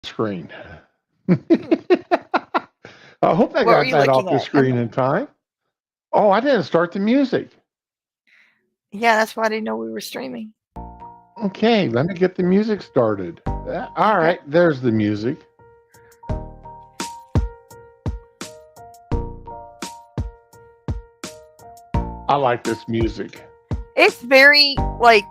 screen. I hope I What were got you that off looking the at? screen in time. Oh, I didn't start the music. Yeah, that's why I didn't know we were streaming. Okay, let me get the music started. All Okay. right, there's the music. I like this music. It's very like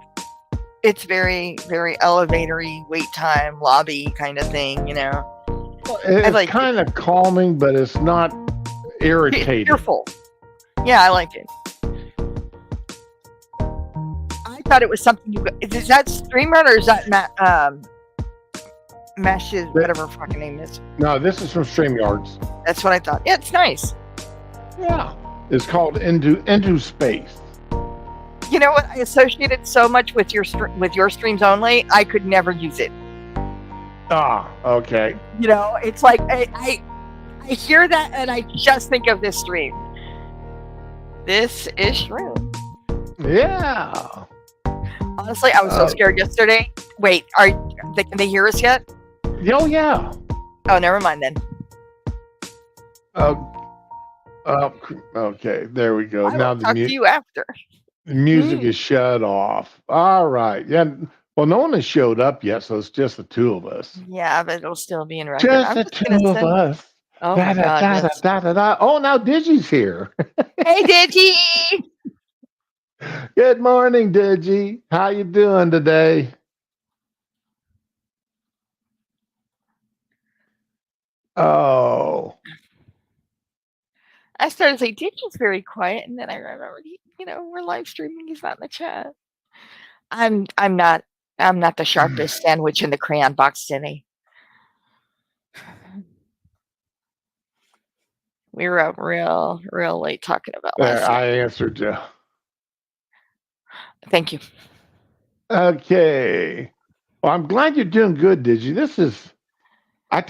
it's very elevatory, wait time, lobby kind of thing, you know. I It's like it. kind of calming, but it's not It's irritating. cheerful. Yeah, I like it. I thought it was something you. Is that Streamrun or is that Mesh's But, whatever fucking name is? no, this is from StreamYards. That's what I thought. Yeah, it's nice. Yeah, it's called Into Space. You know what? I associated so much with your streams only. I could never use it. Ah, okay. You know, it's like I hear that and I just think of this stream. This is Shroom. Yeah. Honestly, I was so scared yesterday. Wait, can they hear us yet? Oh, yeah. Oh, never mind then. Oh, okay. There we go. I Now will talk to you after. the music is shut off. All right. Yeah. Well, no one has showed up yet, so it's just the two of us. Yeah, but it'll still be in record. Just I'm the just gonna two of say, us. oh Da my da god, da da yes. da da da. Oh, now Digi's here. Hey, Digi! Good morning, Digi. How you doing today? Oh, I started to say Digi's very quiet, and then I remembered, we're live streaming. He's not in the chat. I'm not the sharpest sandwich in the crayon box today. We were up real late talking about there. last night. I answered you. Thank you. Okay. Well, I'm glad you're doing good, Digi. This is I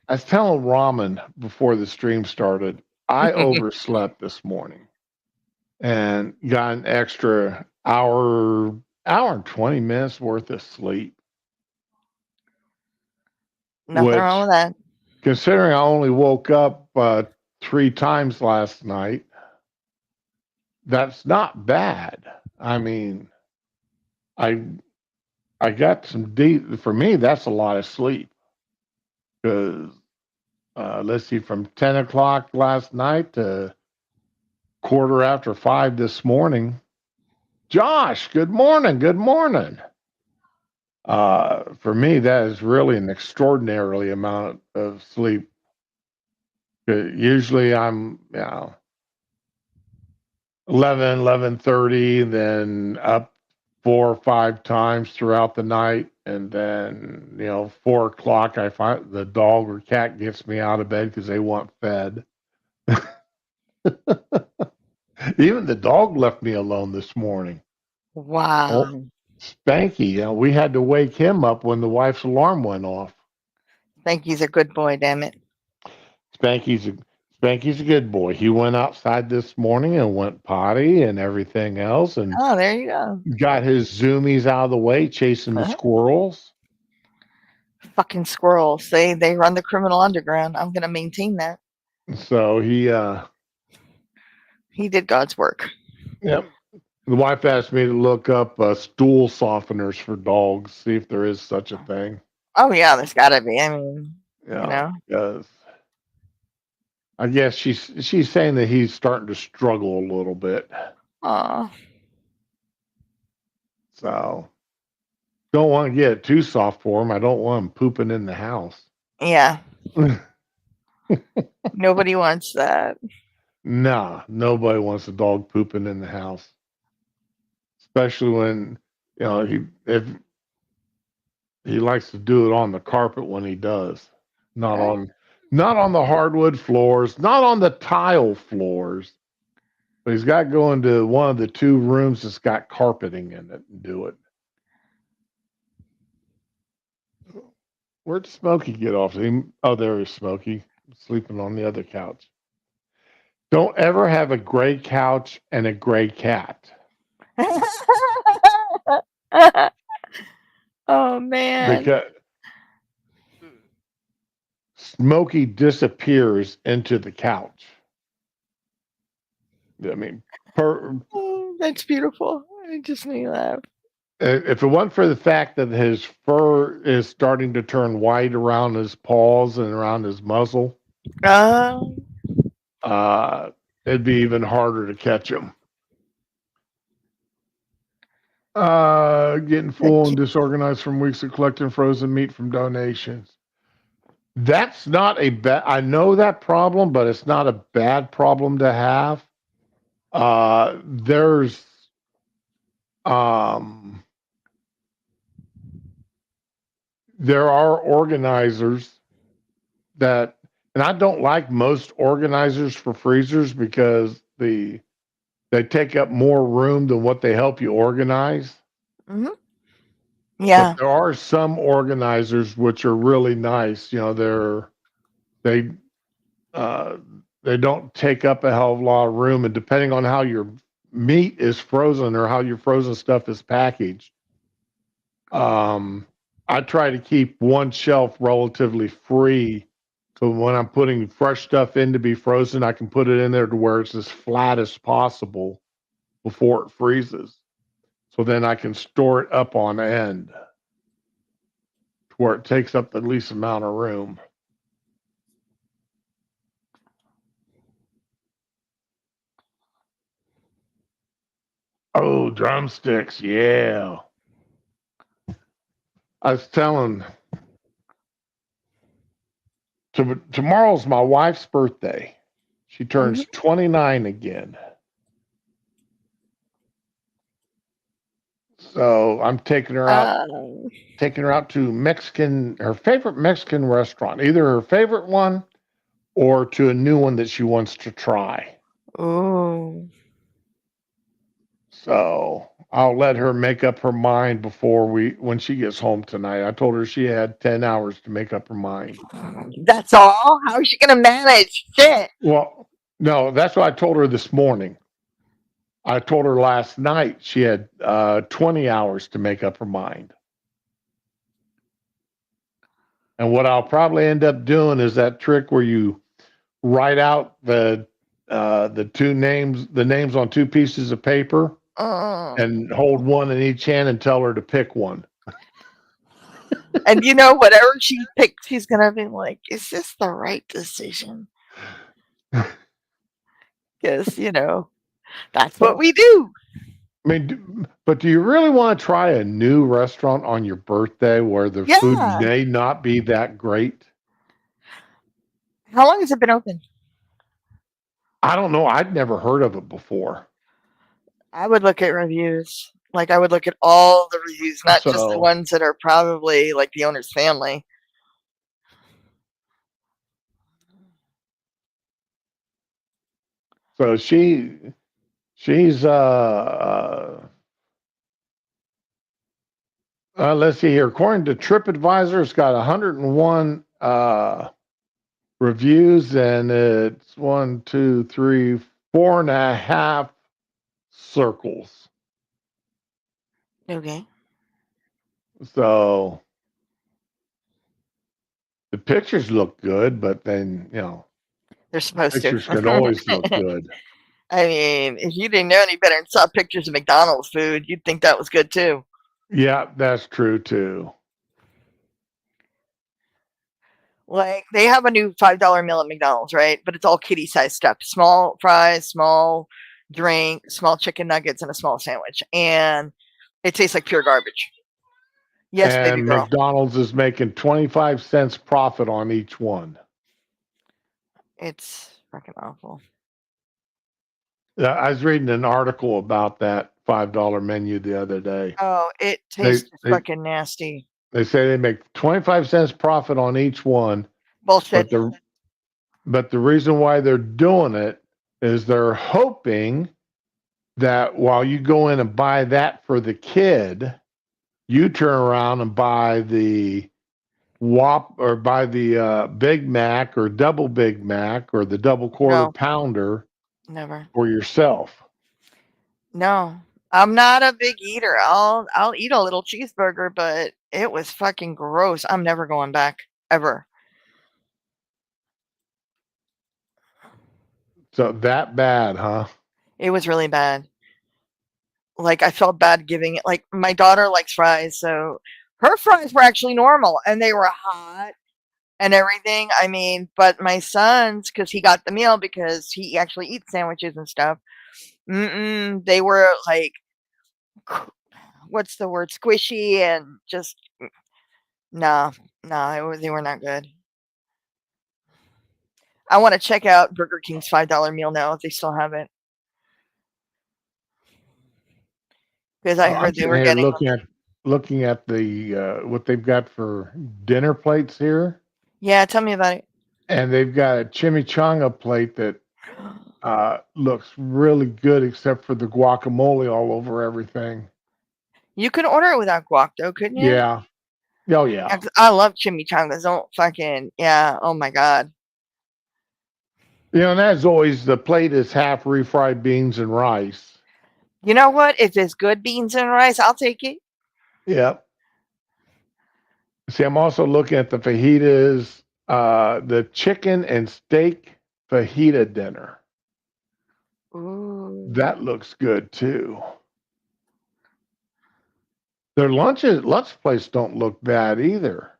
was telling Ramen before the stream started. I overslept this morning and got an extra hour and 20 minutes worth of sleep. Nothing wrong Which, with that. considering I only woke up 3 times last night, that's not bad. I mean, I I got some deep. For me, that's a lot of sleep because let's see, from 10 o'clock last night to 5:15 this morning. Josh, good morning. Good morning. For me, that is really an extraordinarily amount of sleep. Usually I'm, 11:30, then up 4 or 5 times throughout the night. And then, 4 o'clock, I find the dog or cat gets me out of bed because they want fed. Even the dog left me alone this morning. Wow. Oh, Spanky, we had to wake him up when the wife's alarm went off. Spanky's a good boy, damn it. Spanky's a, Spanky's a good boy. He went outside this morning and went potty and everything else, and Oh, there you go. got his zoomies out of the way, chasing the squirrels. Fucking squirrels. They run the criminal underground. I'm gonna maintain that. So He did God's work. yep. The wife asked me to look up stool softeners for dogs, see if there is such a thing. Oh yeah, there's gotta be. I mean, Because I guess she's saying that he's starting to struggle a little bit. Aw. So don't want to get it too soft for him. I don't want him pooping in the house. Yeah. Nobody wants that. Nah, nobody wants a dog pooping in the house, especially when if he likes to do it on the carpet when he does, not on the hardwood floors, not on the tile floors. But he's got to go into one of the two rooms that's got carpeting in it and do it. Where'd Smokey get off? Oh, there is Smokey, sleeping on the other couch. Don't ever have a gray couch and a gray cat. Oh man. Smokey disappears into the couch. I mean, Oh, that's beautiful. It just made me laugh. if it wasn't for the fact that his fur is starting to turn white around his paws and around his muzzle, Uh, uh, it'd be even harder to catch him. Getting full and disorganized from weeks of collecting frozen meat from donations. That's not a bad. I know that problem, but it's not a bad problem to have. There's um, there are organizers that, and I don't like most organizers for freezers because they take up more room than what they help you organize. hmm But Yeah. there are some organizers which are really nice. You know, they uh, they don't take up a hell of a lot of room, and depending on how your meat is frozen or how your frozen stuff is packaged, um, I try to keep one shelf relatively free. So when I'm putting fresh stuff in to be frozen, I can put it in there to where it's as flat as possible before it freezes. So then I can store it up on end to where it takes up the least amount of room. Oh, drumsticks, yeah. I was telling tomorrow's my wife's birthday. She hmm turns 29 again. So I'm Uh, taking her out to her favorite Mexican restaurant, either her favorite one or to a new one that she wants to try. oh, So I'll let her make up her mind when she gets home tonight. I told her she had 10 hours to make up her mind. that's all? How is she going to manage? Shit. Well, no, that's what I told her this morning. I told her last night she had 20 hours to make up her mind. And what I'll probably end up doing is that trick where you write out the names on two pieces of paper Uh, and hold one in each hand and tell her to pick one. and you know, whatever she picks, she's going to be like, is this the right decision? Because, that's what Well, we do. I mean, but do you really want to try a new restaurant on your birthday where the food Yeah. may not be that great? How long has it been open? I don't know. I'd never heard of it before. I would look at reviews. Like, I would look at all the reviews, not just the So, ones that are probably like the owner's family. so she's let's see here. According to TripAdvisor, it's got 101 reviews, and it's 4.5 circles. Okay. So the pictures look good, but then They're supposed to. pictures can always look good. I mean, if you didn't know any better and saw pictures of McDonald's food, you'd think that was good too. Yeah, that's true too. Like, they have a new $5 meal at McDonald's, right? But it's all kitty sized stuff: small fries, small drink, small chicken nuggets, and a small sandwich. And it tastes like pure garbage. Yes, baby And girl. McDonald's is making 25 cents profit on each one. It's fucking awful. I was reading an article about that $5 menu the other day. Oh, it They tastes they fucking nasty. they say they make 25 cents profit on each one, Bullshit. but the reason why they're doing it is they're hoping that while you go in and buy that for the kid, you turn around and buy the Whop or buy the Big Mac or double Big Mac or the double quarter No, pounder never. for yourself. No. I'm not a big eater. I'll eat a little cheeseburger, but it was fucking gross. I'm never going back ever. So that bad, huh? It was really bad. Like I felt bad giving it. Like my daughter likes fries, so her fries were actually normal and they were hot and everything. I mean, but my son's, because he got the meal because he actually eats sandwiches and stuff. They were like, what's the word? Squishy and just no, no, they were not good. I want to check out Burger King's $5 meal now if they still have it because I I'm heard they sitting were here getting. looking at the what they've got for dinner plates here, Yeah, tell me about it. and they've got a chimichanga plate that looks really good, except for the guacamole all over everything. You could order it without guac though, couldn't you? Yeah. Oh yeah. Yeah, 'cause I love chimichangas. Don't fucking yeah. Oh my god. You know, and as always, the plate is half refried beans and rice. You know what? If it's good beans and rice, I'll take it. Yep. See, I'm also looking at the fajitas, the chicken and steak fajita dinner. Ooh, That looks good too. Their lunch place don't look bad either.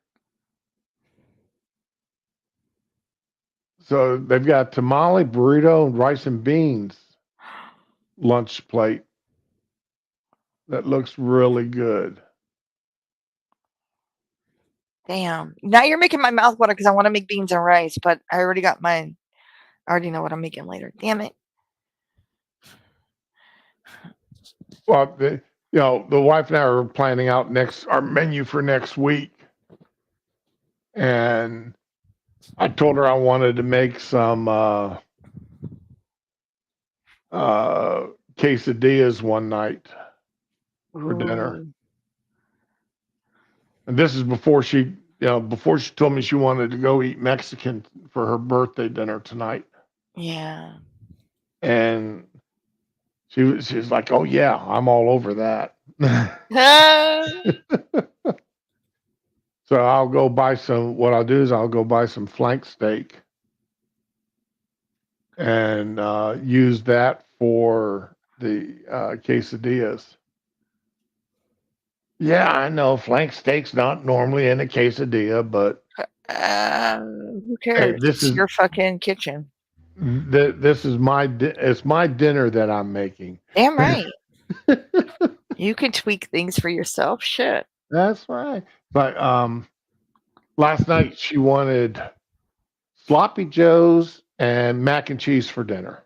So they've got tamale, burrito, and rice and beans lunch plate that looks really good. damn. Now you're making my mouth water because I want to make beans and rice, but I already got mine. I already know what I'm making later. Damn it. Well, the wife and I are planning out next our menu for next week, and I told her I wanted to make some quesadillas one night for dinner. Ooh, And this is before she told me she wanted to go eat Mexican for her birthday dinner tonight. yeah. And she's like, "Oh yeah, I'm all over that." Ah, So I'll go buy some. What I'll do is I'll go buy some flank steak and use that for the quesadillas. Yeah, I know flank steak's not normally in a quesadilla, but who hey, cares? this It's is your fucking kitchen. this is it's my dinner that I'm making. Damn right. You can tweak things for yourself. Shit. That's right. But last night she wanted sloppy joes and mac and cheese for dinner.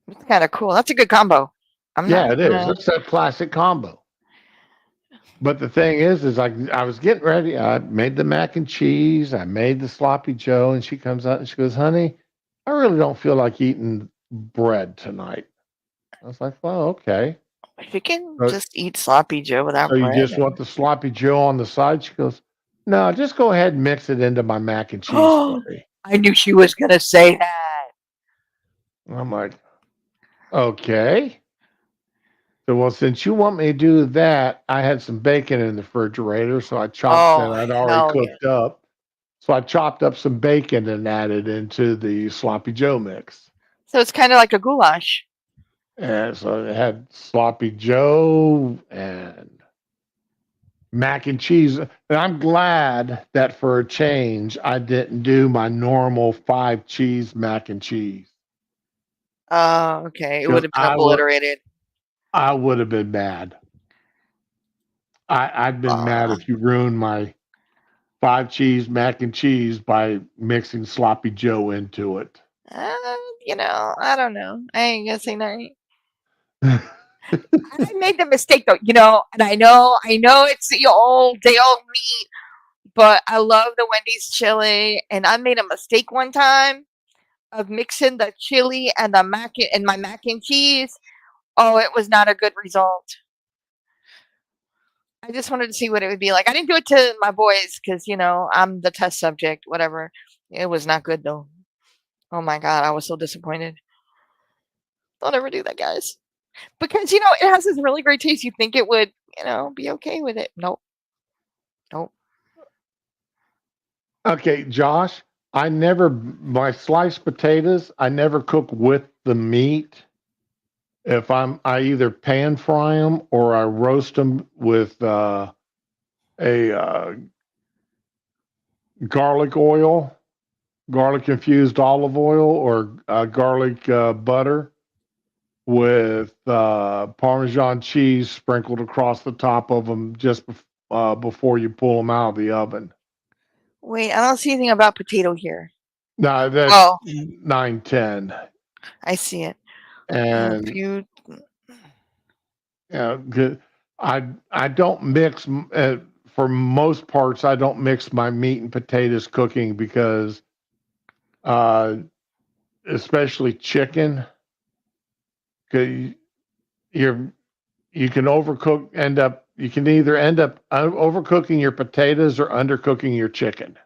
It's kind of cool. That's a good combo. I'm Yeah, not it is. gonna. It's a classic combo. But the thing is like I was getting ready. I made the mac and cheese. I made the sloppy joe, and she comes out and she goes, "Honey, I really don't feel like eating bread tonight." I was like, "Well, okay." You can So, just eat sloppy Joe so without you bread. just want the sloppy joe on the side? She goes, "No, just go ahead and mix it into my mac and cheese for Oh, me." I knew she was gonna say that. And I'm like, "Okay." So, well, since you want me to do that, I had some bacon in the refrigerator, so I chopped that Oh I'd already hell yeah! cooked up. So I chopped up some bacon and added into the sloppy joe mix. So it's kind of like a goulash. And so it had sloppy joe and mac and cheese. And I'm glad that for a change, I didn't do my normal 5 cheese mac and cheese. Oh, okay. It would Because have been obliterated. I would have been mad. I'd been mad Uh, if you ruined my 5 cheese mac and cheese by mixing sloppy joe into it. I don't know. I ain't gonna say nothing. Yeah, I made the mistake though, and I know it's the old day old meat, but I love the Wendy's chili, and I made a mistake one time of mixing the chili and the my mac and cheese. Oh, it was not a good result. I just wanted to see what it would be like. I didn't do it to my boys because I'm the test subject. Whatever. It was not good though. Oh my god, I was so disappointed. Don't ever do that, guys. Because it has this really great taste. You think it would, be okay with it. Nope. Nope. okay, Josh. my sliced potatoes, I never cook with the meat. I either pan fry them or I roast them with a garlic oil, garlic infused olive oil, or garlic butter with Parmesan cheese sprinkled across the top of them before you pull them out of the oven. Wait, I don't see anything about potato here. Now that's Oh, 910, I see it. If and you, good- I don't mix for most parts. I don't mix my meat and potatoes cooking because, uh, especially chicken, 'cause you're you can overcook. You can either end up overcooking your potatoes or undercooking your chicken,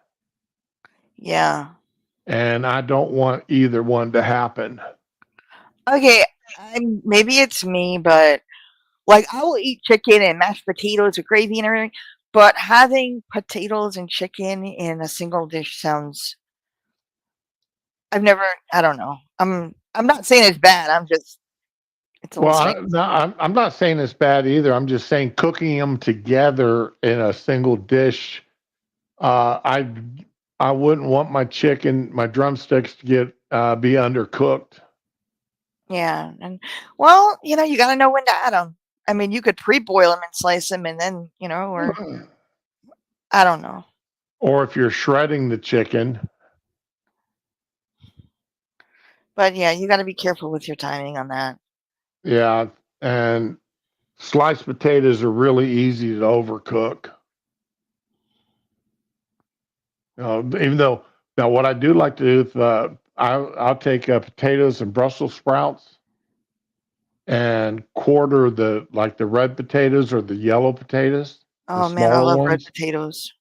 yeah. and I don't want either one to happen. Okay, maybe it's me, but like I will eat chicken and mashed potatoes with gravy and everything, but having potatoes and chicken in a single dish sounds. I've never. I don't know. I'm not saying it's bad. I'm just. It's a little Well, strange. no, I'm not saying it's bad either. I'm just saying cooking them together in a single dish. Uh, I I wouldn't want my drumsticks to get be undercooked. Yeah, and well, you got to know when to add them. I mean, you could pre-boil them and slice them, and then or I don't know. Or if you're shredding the chicken, But yeah, you got to be careful with your timing on that. yeah, and sliced potatoes are really easy to overcook. Even though now what I do like to do is I'll take potatoes and Brussels sprouts and quarter the red potatoes or the yellow potatoes, the Oh man, I smaller love red ones. potatoes.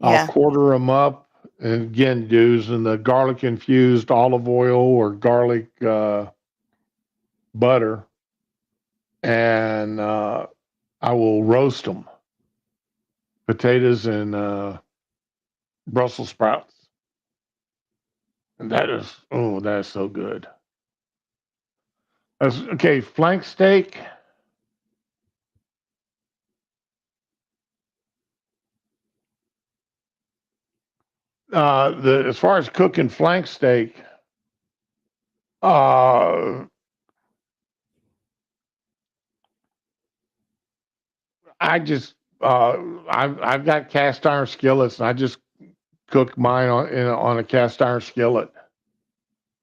I'll Yeah. quarter them up, and again using the garlic infused olive oil or garlic butter, and I will roast them, potatoes and Brussels sprouts, and that is so good. Okay, flank steak. The As far as cooking flank steak, uh, I just I've got cast iron skillets, and I just cook mine on a cast iron skillet.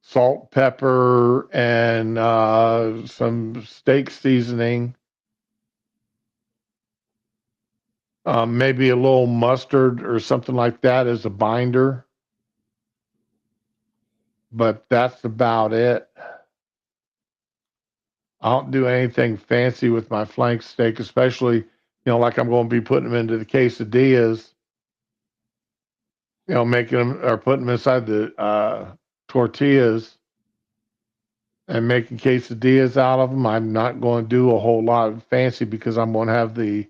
Salt, pepper, and some steak seasoning. Maybe a little mustard or something like that as a binder, but that's about it. I don't do anything fancy with my flank steak, especially like I'm going to be putting them into the quesadillas. Making them or putting them inside the tortillas and making quesadillas out of them. I'm not going to do a whole lot of fancy because I'm going to have the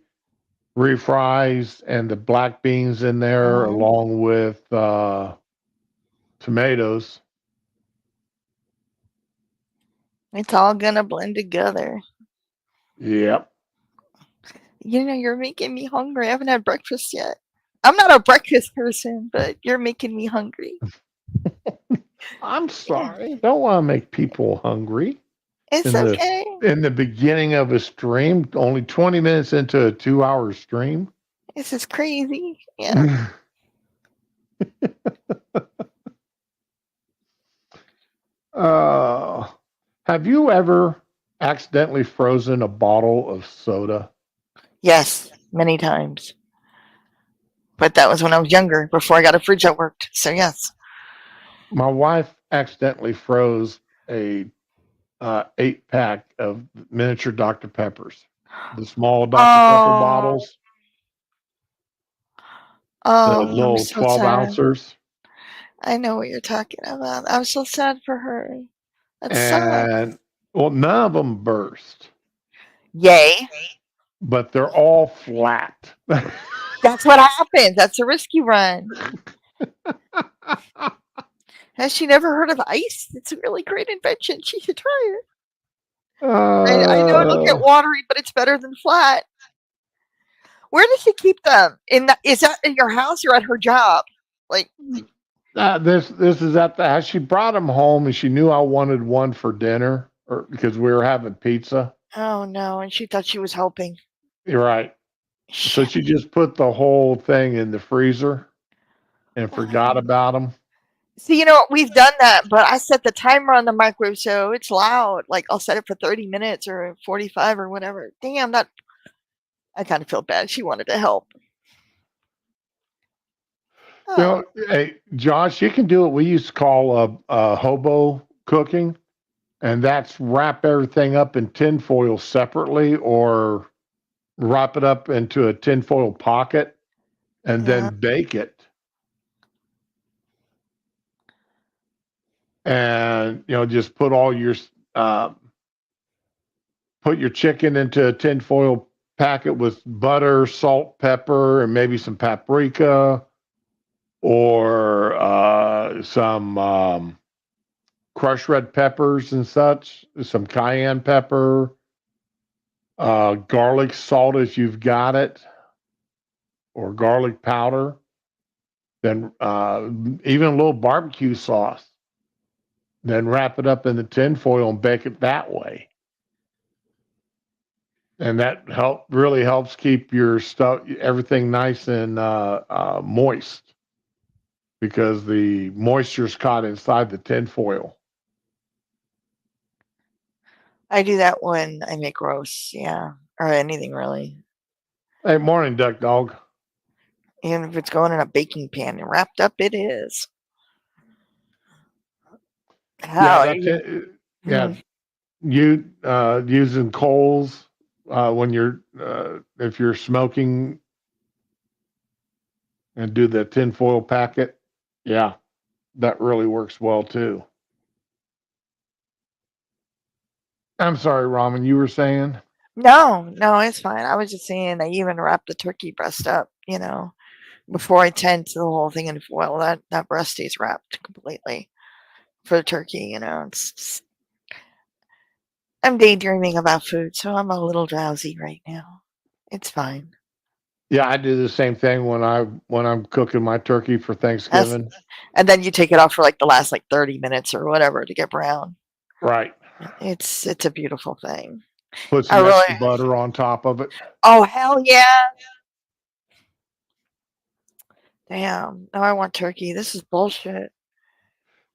refries and the black beans in there Mhm. along with tomatoes. It's all gonna blend together. Yep. You're making me hungry. I haven't had breakfast yet. I'm not a breakfast person, but you're making me hungry. I'm Yeah, sorry. Don't want to make people hungry it's in the okay. in the beginning of a stream, only 20 minutes into a 2-hour stream. This is crazy. Yeah. uh, have you ever accidentally frozen a bottle of soda? Yes, many times. But that was when I was younger, before I got a fridge that worked. So yes. My wife accidentally froze a 8-pack of miniature Dr. Peppers, the small Dr. Pepper Oh, bottles, the I'm little so 12 sad. ounces, I know what you're talking about. I'm so sad for her. That sucks. and well, none of them burst, Yay. but they're all flat. That's what happens. That's a risky run. Has she never heard of ice? It's a really great invention. She should try it. I know it'll get Uh, watery, but it's better than flat. Where does she keep them? Is that in your house or at her job? Like, this is at the house. She brought them home, and she knew I wanted one for dinner, or because we were having pizza. oh no, and she thought she was helping. You're right. So Shit. she just put the whole thing in the freezer and forgot Wow. about them. See, you know what? We've done that, but I set the timer on the microwave so it's loud. Like I'll set it for 30 minutes or 45 or whatever. Damn, that I kind of feel bad. She wanted to help. You Oh, know, hey, Josh, you can do what we used to call a hobo cooking, and that's wrap everything up in tinfoil separately, or wrap it up into a tinfoil pocket and yeah. then bake it. And just uh, put your chicken into a tinfoil packet with butter, salt, pepper, and maybe some paprika or some crushed red peppers and such, some cayenne pepper, garlic salt if you've got it, or garlic powder. Then even a little barbecue sauce. Then wrap it up in the tinfoil and bake it that way. And that really helps keep your stuff, everything nice and moist, because the moisture's caught inside the tinfoil. I do that when I make roast, yeah, or anything really. Hey, morning, duck dog. Even if it's going in a baking pan and wrapped up, it is. Yeah, How? yeah, Mhm. you using coals when you're if you're smoking and do the tinfoil packet. Yeah, that really works well too. I'm sorry, Ramen, you were saying? No, no, it's fine. I was just saying I even wrap the turkey breast up, before I tend to the whole thing in foil. That breast stays wrapped completely for the turkey. I'm daydreaming about food, so I'm a little drowsy right now. It's fine. Yeah, I do the same thing when I'm cooking my turkey for That's, Thanksgiving. and then you take it off for like the last like 30 minutes or whatever to get brown. Right. It's a beautiful thing. Put I some really extra butter on top of it. Oh hell yeah. Damn. Now I want turkey. This is bullshit.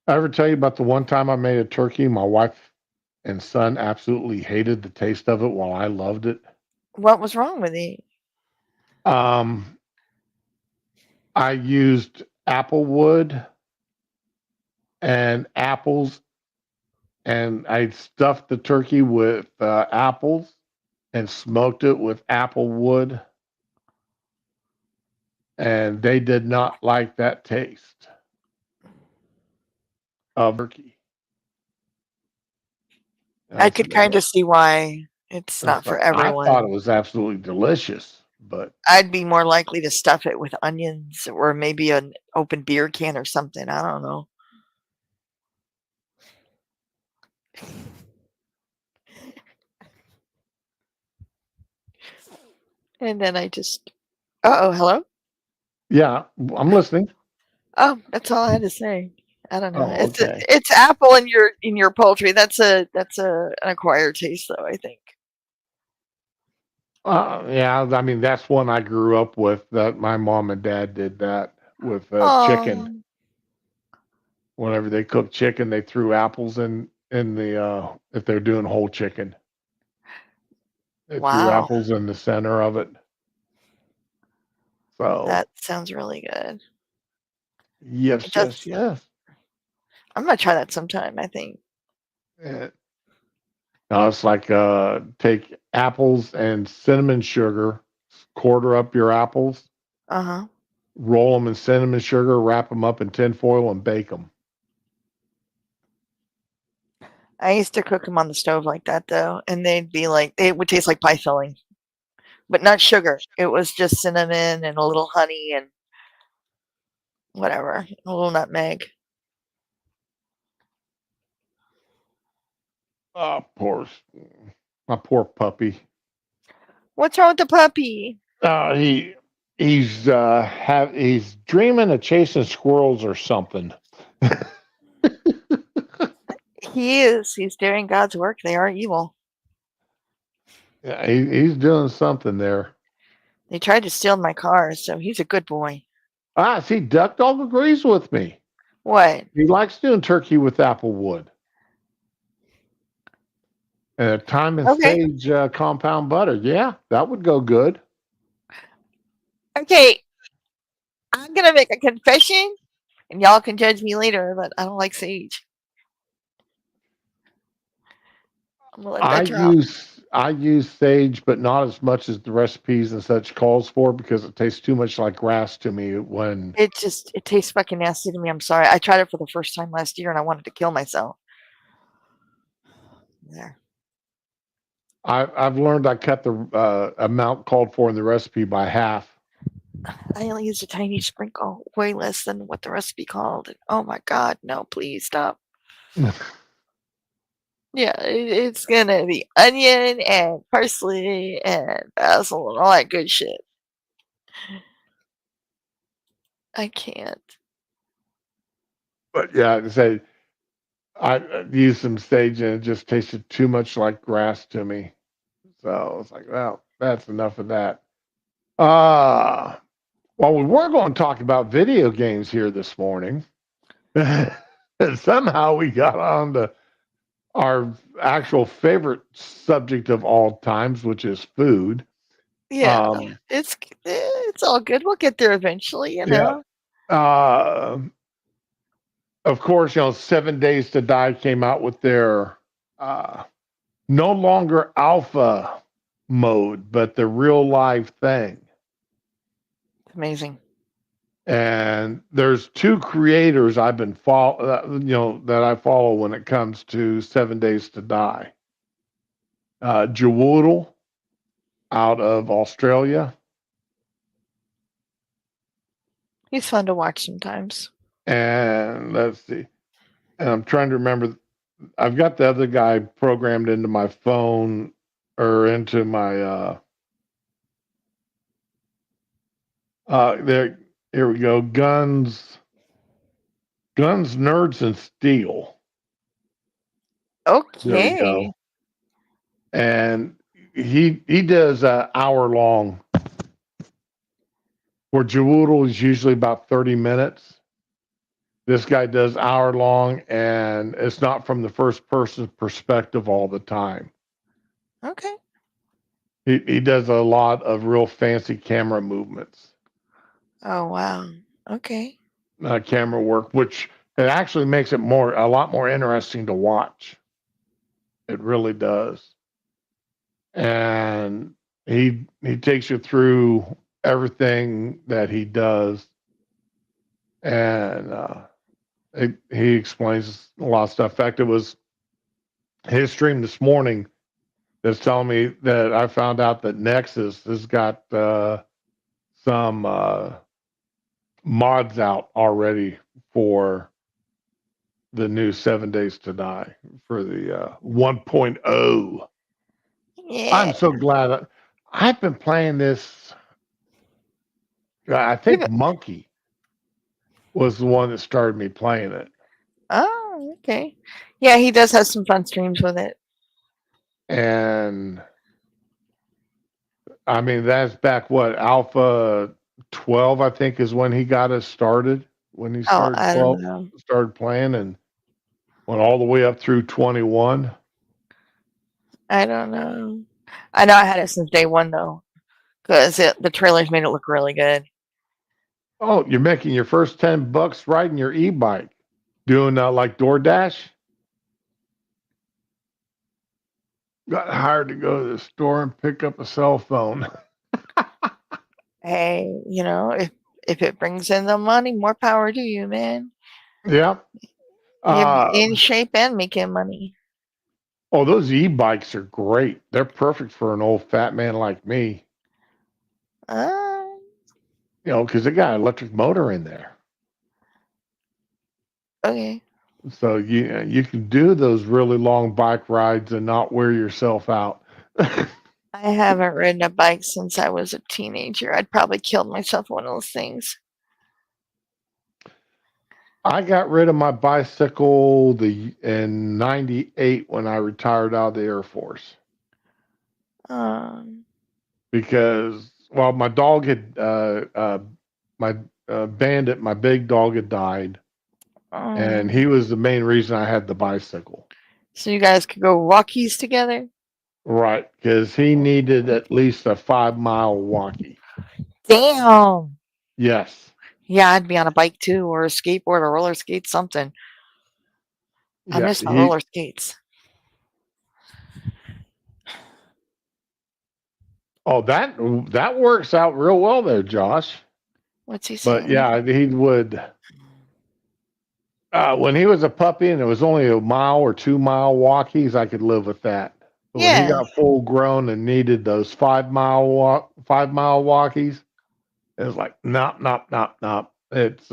I ever tell you about the one time I made a turkey? My wife and son absolutely hated the taste of it while I loved it. What was wrong with it? Um, I used apple wood and apples, and I stuffed the turkey with apples and smoked it with apple wood, and they did not like that taste of turkey. And I I could said, kind of see why it's not for I thought it everyone. was absolutely delicious, but I'd be more likely to stuff it with onions or maybe an open beer can or something. I don't know. And then I just oh, hello? yeah, I'm listening. Oh, that's all I had to say. I don't know. Oh, It's okay. it's apple in your poultry. That's an acquired taste though, I think. Yeah, I mean that's one I grew up with. That my mom and dad did that with chicken. Oh, Whenever they cooked chicken, they threw apples in the if they're doing whole chicken, they threw wow. apples in the center of it. So That sounds really good. It yes, yes, does. yes. I'm gonna try that sometime, I think. Eh, Now it's like take apples and cinnamon sugar, quarter up your apples, Uh-huh. roll them in cinnamon sugar, wrap them up in tinfoil, and bake them. I used to cook them on the stove like that though, and they would taste like pie filling, but not sugar. It was just cinnamon and a little honey and whatever, a little nutmeg. Poor, my poor puppy. What's wrong with the puppy? He he's dreaming of chasing squirrels or something. He is. He's doing God's work. They are evil. Yeah, he's doing something there. They tried to steal my car, so he's a good boy. See, Duck Dog agrees with me. What? He likes doing turkey with apple wood and a thyme and Okay. sage compound butter. Yeah, that would go good. Okay. I'm gonna make a confession, and y'all can judge me later, but I don't like sage. I'm gonna let I that drop. use sage, but not as much as the recipes and such calls for because it tastes too much like grass to me. When It tastes fucking nasty to me. I'm sorry. I tried it for the first time last year, and I wanted to kill myself. There. I've learned, I cut the amount called for in the recipe by half. I only used a tiny sprinkle, way less than what the recipe called. Oh my god, no! Please stop. Yeah, it's gonna be onion and parsley and basil and all that good shit. I can't. But yeah, I say I used some sage and it just tasted too much like grass to me. So I was like, well, that's enough of that. Uh well, we were going to talk about video games here this morning. And somehow we got on to our actual favorite subject of all times, which is food. Yeah, Um, it's all good. We'll get there eventually, you yeah. know. Uh, of course, 7 Days to Die came out with their uh, no longer alpha mode, but the real live thing. It's amazing. And there's two creators I've been that I follow when it comes to 7 Days to Die. Jawoodle out of Australia, He's fun to watch sometimes. and let's see. And I'm trying to remember. I've got the other guy programmed into my phone or into my there. Here we go. Guns, nerds, and steel. There we Okay. go. And he does an hour long. Where Jawoodle is usually about 30 minutes. This guy does hour long, and it's not from the first person perspective all the time. Okay. He does a lot of real fancy camera movements, Oh wow. Okay. camera work, which it actually makes it a lot more interesting to watch. It really does. And he takes you through everything that he does, and he explains a lot of stuff. In fact, it was his stream this morning that's telling me that I found out that Nexus has got some mods out already for the new 7 Days to Die for the 1.0. Yeah. I'm so glad. I've been playing this. I think Monkey was the one that started me playing it. Oh, okay. Yeah, he does have some fun streams with it. And I mean, that's back what, Alpha 12, I think, is when he got us started. When he Oh, started I don't know. started playing and went all the way up through 21. I don't know. I know I had it since day one though, because the trailers made it look really good. Oh, you're making your first $10 riding your e-bike, doing like DoorDash. Got hired to go to the store and pick up a cell phone. Hey, if it brings in the money, more power to you, man. Yep. You're in shape and making money. Oh, those e-bikes are great. They're perfect for an old fat man like me. Uh, Because they got an electric motor in there. okay. So you can do those really long bike rides and not wear yourself out. I haven't ridden a bike since I was a teenager. I'd probably killed myself with one of those things. I got rid of my bicycle in '98 when I retired out of the Air Force Um, because well, my dog had my Bandit, my big dog had died, and um, he was the main reason I had the bicycle. so you guys could go walkies together? Right, because he needed at least a 5 mile walkie. Damn. Yes. Yeah, I'd be on a bike too, or a skateboard, or roller skates, something. I Yeah. miss my roller skates. Oh, that works out real well there, Josh. What's he But saying? yeah, he would. When he was a puppy and it was only a mile or 2 mile walkies, I could live with that. But when he Yeah. got full grown and needed those 5 mile walkies, it was like, nop, nop, nop, nop. It's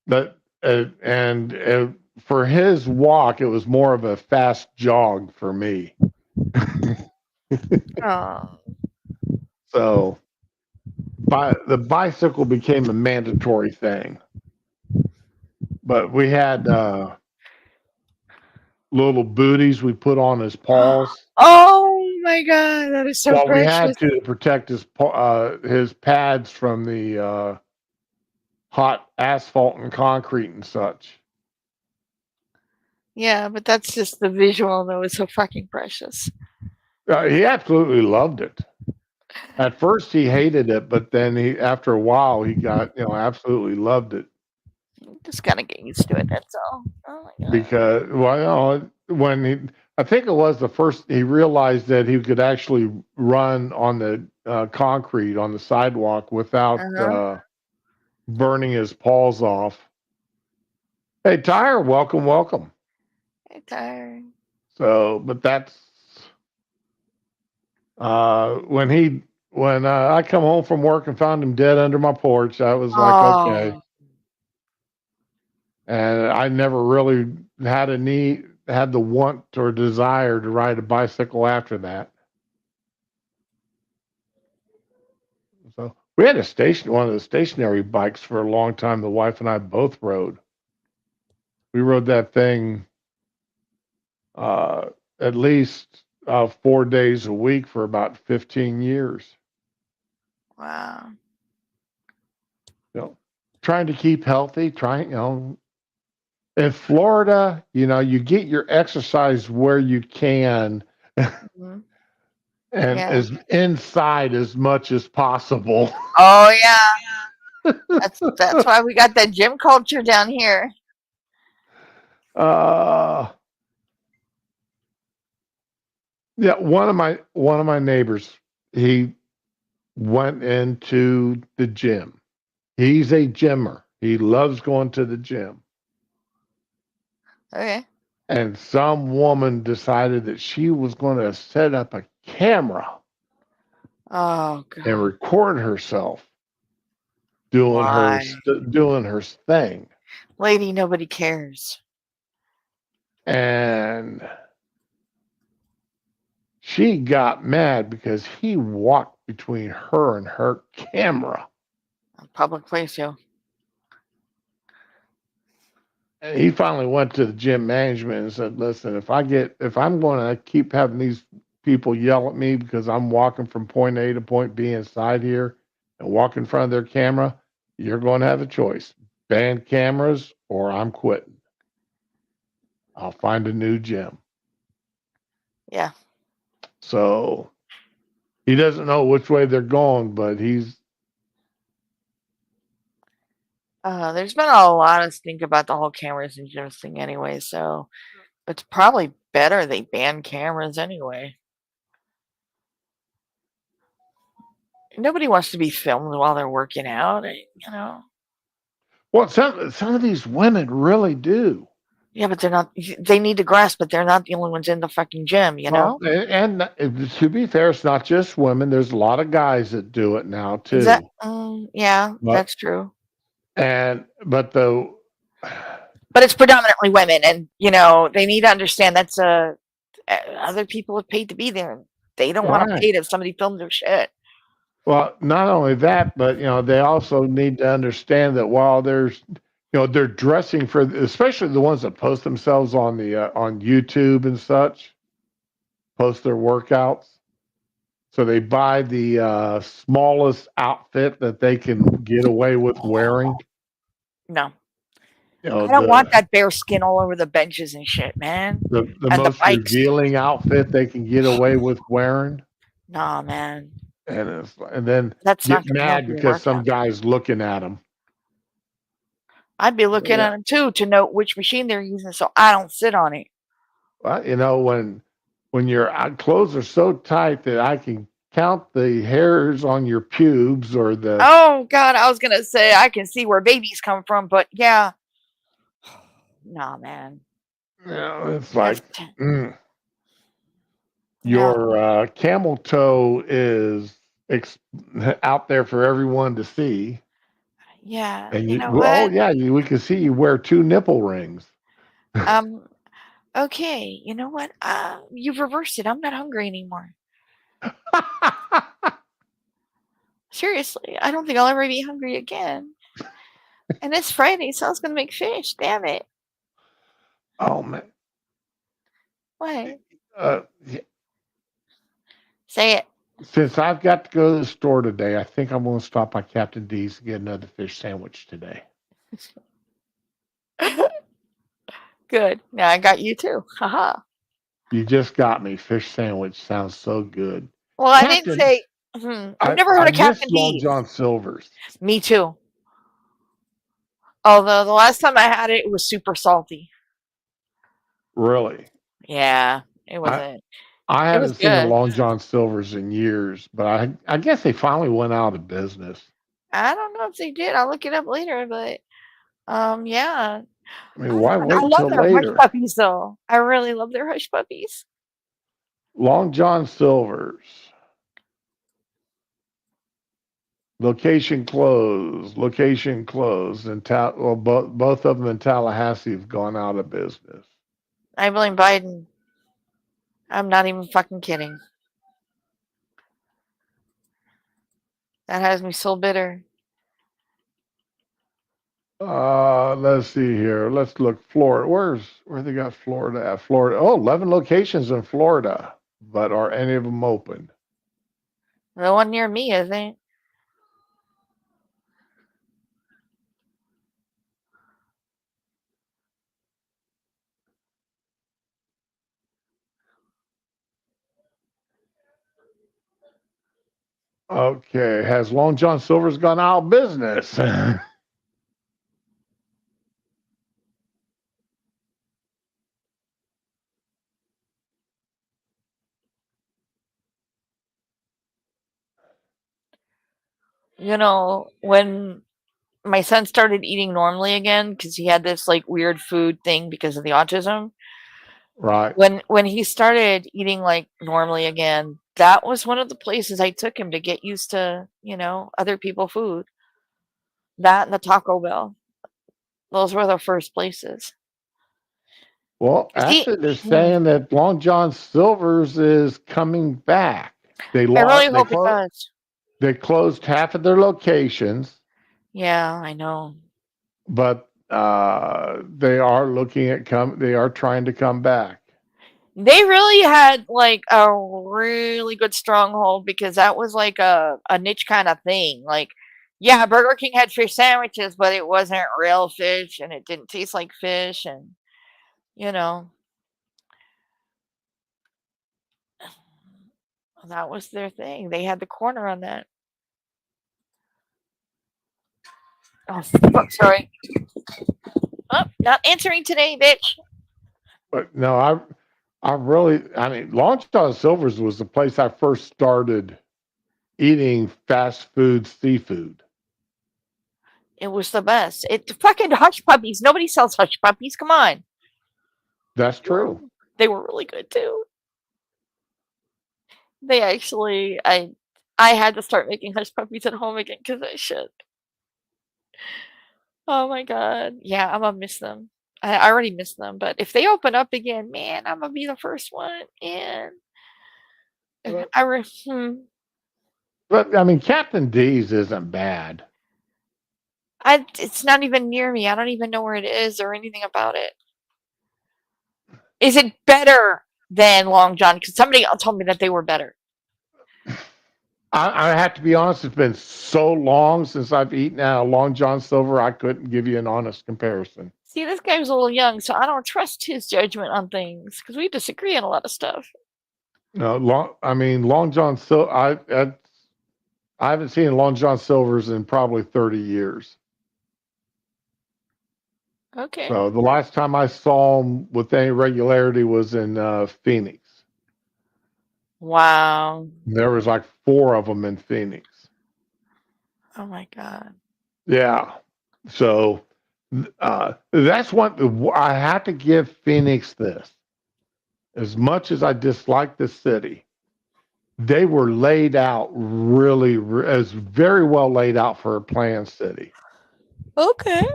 but and for his walk, it was more of a fast jog for me. Oh. So the bicycle became a mandatory thing. But we had little booties we put on his paws. Oh my god, that is so Well, we precious. had to protect his pads from the hot asphalt and concrete and such. Yeah, but that's just the visual that was so fucking precious. He absolutely loved it. At first, he hated it, but then after a while, he got absolutely loved it Just gotta get used to it, that's all. Oh my god. because when I think it was the first he realized that he could actually run on the concrete on the sidewalk without Uh-huh. burning his paws off. Hey, Tyre, welcome, welcome. I'm tired. So, but that's when I come home from work and found him dead under my porch. I was like, okay, Oh. and I never really had the want or desire to ride a bicycle after that. So we had one of the stationary bikes for a long time. The wife and I both rode. We rode that thing uh, at least 4 days a week for about 15 years. Wow. Trying to keep healthy, in Florida, you get your exercise where you can Mhm. and Yeah. as inside as much as possible. Oh yeah. That's why we got that gym culture down here. uh yeah, one of my neighbors, he went into the gym. He's a gymmer. He loves going to the gym. Okay. And some woman decided that she was going to set up a camera Oh and god. record herself doing her Why? doing her thing. Lady, nobody cares. And she got mad because he walked between her and her camera. A public place, yo. And he finally went to the gym management and said, listen, if I'm going to keep having these people yell at me because I'm walking from point A to point B inside here and walk in front of their camera, you're going to have a choice: ban cameras or I'm quitting. I'll find a new gym. Yeah. So he doesn't know which way they're going, but There's been a lot of stink about the whole cameras and gyms thing anyway, so it's probably better they ban cameras anyway. Nobody wants to be filmed while they're working out, well, some of these women really do. Yeah, but they're not. They need to grasp, but they're not the only ones in the fucking gym, Well, and to be fair, it's not just women. There's a lot of guys that do it now Is that? too. Yeah, But that's true. But But it's predominantly women, and they need to understand that's other people have paid to be there, and they don't want to right. pay to have somebody film their shit. Well, not only that, but they also need to understand that while they're dressing for, especially the ones that post themselves on the on YouTube and such, post their workouts. So they buy the smallest outfit that they can get away with wearing. No, You know, I don't want that bear skin all over the benches and shit, man, the and the most bikes. revealing outfit they can get away with wearing, Nah, man, and then that's get not going to help mad your because some workout. guy's looking at them. I'd be looking Yeah. at them too to know which machine they're using, so I don't sit on it. Well, when your clothes are so tight that I can count the hairs on your pubes or the. Oh God, I was gonna say I can see where babies come from, but yeah, nah, man. It's like Just mm, yeah, your camel toe is out there for everyone to see. yeah. And You know oh what? yeah, we can see you wear 2 nipple rings. Um. Okay. You know what? You've reversed it. I'm not hungry anymore. Seriously, I don't think I'll ever be hungry again. And it's Friday, so I was gonna make fish. Damn it! Oh man. What? Yeah, Say it. since I've got to go to the store today, I think I'm going to stop by Captain D's to get another fish sandwich today. Good. Now I got you too. Haha. You just got me. Fish sandwich sounds so good. Well, I didn't Captain, say. I've never heard I of miss Captain Long D's. John Silver's. Me too. Although the last time I had it, it was super salty. Really. Yeah, it I wasn't. I It was haven't seen a good. Long John Silver's in years, but I guess they finally went out of business. I don't know if they did. I'll look it up later, but yeah. I mean, why I wait love till their hush later? puppies though. I really love their hush puppies. Long John Silver's. Location closed. Location closed. And well, both of them in Tallahassee have gone out of business. I blame Biden. I'm not even fucking kidding. That has me so bitter. Let's see here. Let's look. Florida. Where they got Florida at? Florida. Oh, 11 locations in Florida, but are any of them open? The one near me, isn't. Okay. Has Long John Silver's gone out of business? When my son started eating normally again because he had this like weird food thing because of the autism. Right. When he started eating like normally again, that was one of the places I took him to get used to, other people food. That and the Taco Bell. Those were the first places. Well, 'Cause actually, they're hmm, saying that Long John Silver's is coming back. They I really lost. hope it does. They closed half of their locations, Yeah, I know. but they are looking at come. They are trying to come back. They really had like a really good stronghold because that was like a niche kind of thing. Like, yeah, Burger King had fish sandwiches, but it wasn't real fish and it didn't taste like fish. And, you know, that was their thing. They had the corner on that. Oh, fuck, sorry. Oh, not answering today, bitch. But no, I really. I mean, Long John Silver's was the place I first started eating fast food seafood. It was the best. It fucking hush puppies. Nobody sells hush puppies. Come on. That's They were, true. they were really good too. They actually, I had to start making hush puppies at home again because I should. Oh my God. Yeah, I'm gonna miss them. I already miss them, but if they open up again, man, I'm gonna be the first one. And But, I re- hmm. but I mean, Captain D's isn't bad. It's not even near me. I don't even know where it is or anything about it. Is it better than Long John? Because somebody else told me that they were better. I have to be honest, it's been so long since I've eaten at a Long John Silver, I couldn't give you an honest comparison. See, this guy's a little young, so I don't trust his judgment on things because we disagree on a lot of stuff. No, I mean, Long John Silver, I haven't seen Long John Silver's in probably 30 years. Okay. So the last time I saw them with any regularity was in Phoenix. Wow. There was like four of them in Phoenix. Oh my God. Yeah. So that's one I have to give Phoenix this. As much as I dislike the city, they were laid out really, as very well laid out for a planned city. Okay.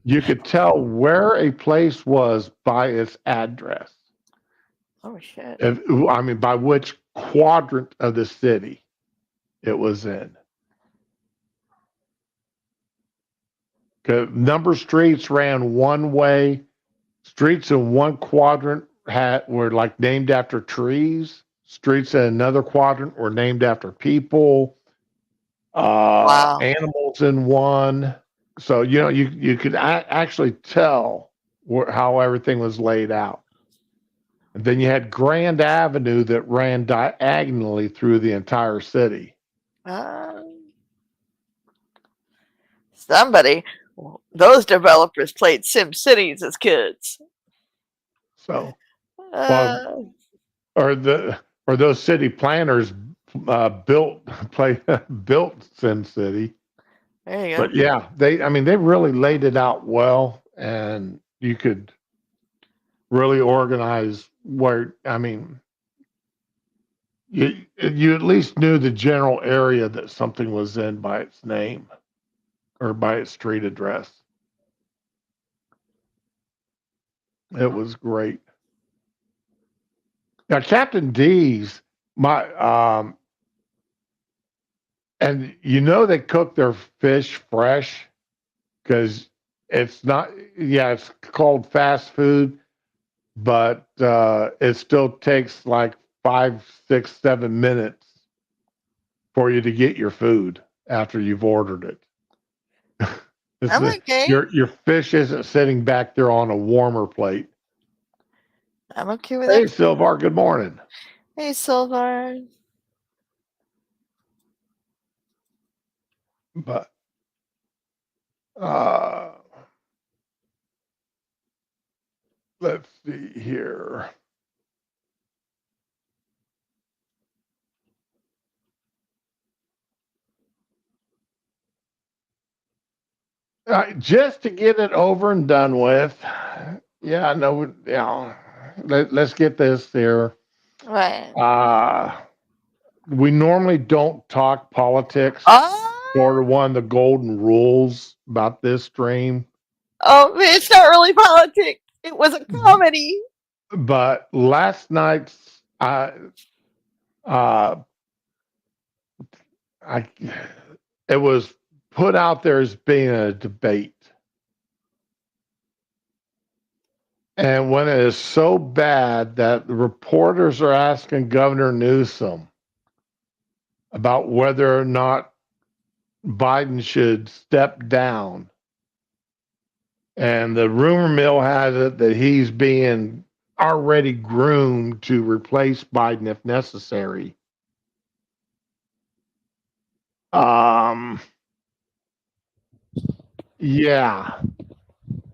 You could tell where a place was by its address. Oh shit. If, I mean, by which quadrant of the city it was in. Because number streets ran one way. Streets in one quadrant were like named after trees. Streets in another quadrant were named after people. Wow. Animals in one. So you could actually tell how everything was laid out. And then you had Grand Avenue that ran diagonally through the entire city. Somebody, those developers played Sim Cities as kids. So, well, Uh, or those city planners built built Sim City. there you go. But yeah, they really laid it out well, and you could really organize where. I mean, you at least knew the general area that something was in by its name or by its street address. It was great. Now, Captain D's, my and they cook their fish fresh because it's not. Yeah, it's called fast food, but it still takes like 5, 6, 7 minutes for you to get your food after you've ordered it. I'm okay. Your fish isn't sitting back there on a warmer plate. I'm okay with Hey, that. Silvar, good morning. Hey, Silver. But uh, let's see here. Just to get it over and done with. Yeah, no, yeah. Let's get this here. What? Uh, we normally don't talk politics. Oh, Sort of one of the golden rules about this stream. oh, it's not really politics. It was a comedy. But last night's uh, I it was put out there as being a debate. And when it is so bad that the reporters are asking Governor Newsom about whether or not Biden should step down, and the rumor mill has it that he's being already groomed to replace Biden if necessary. Um, yeah,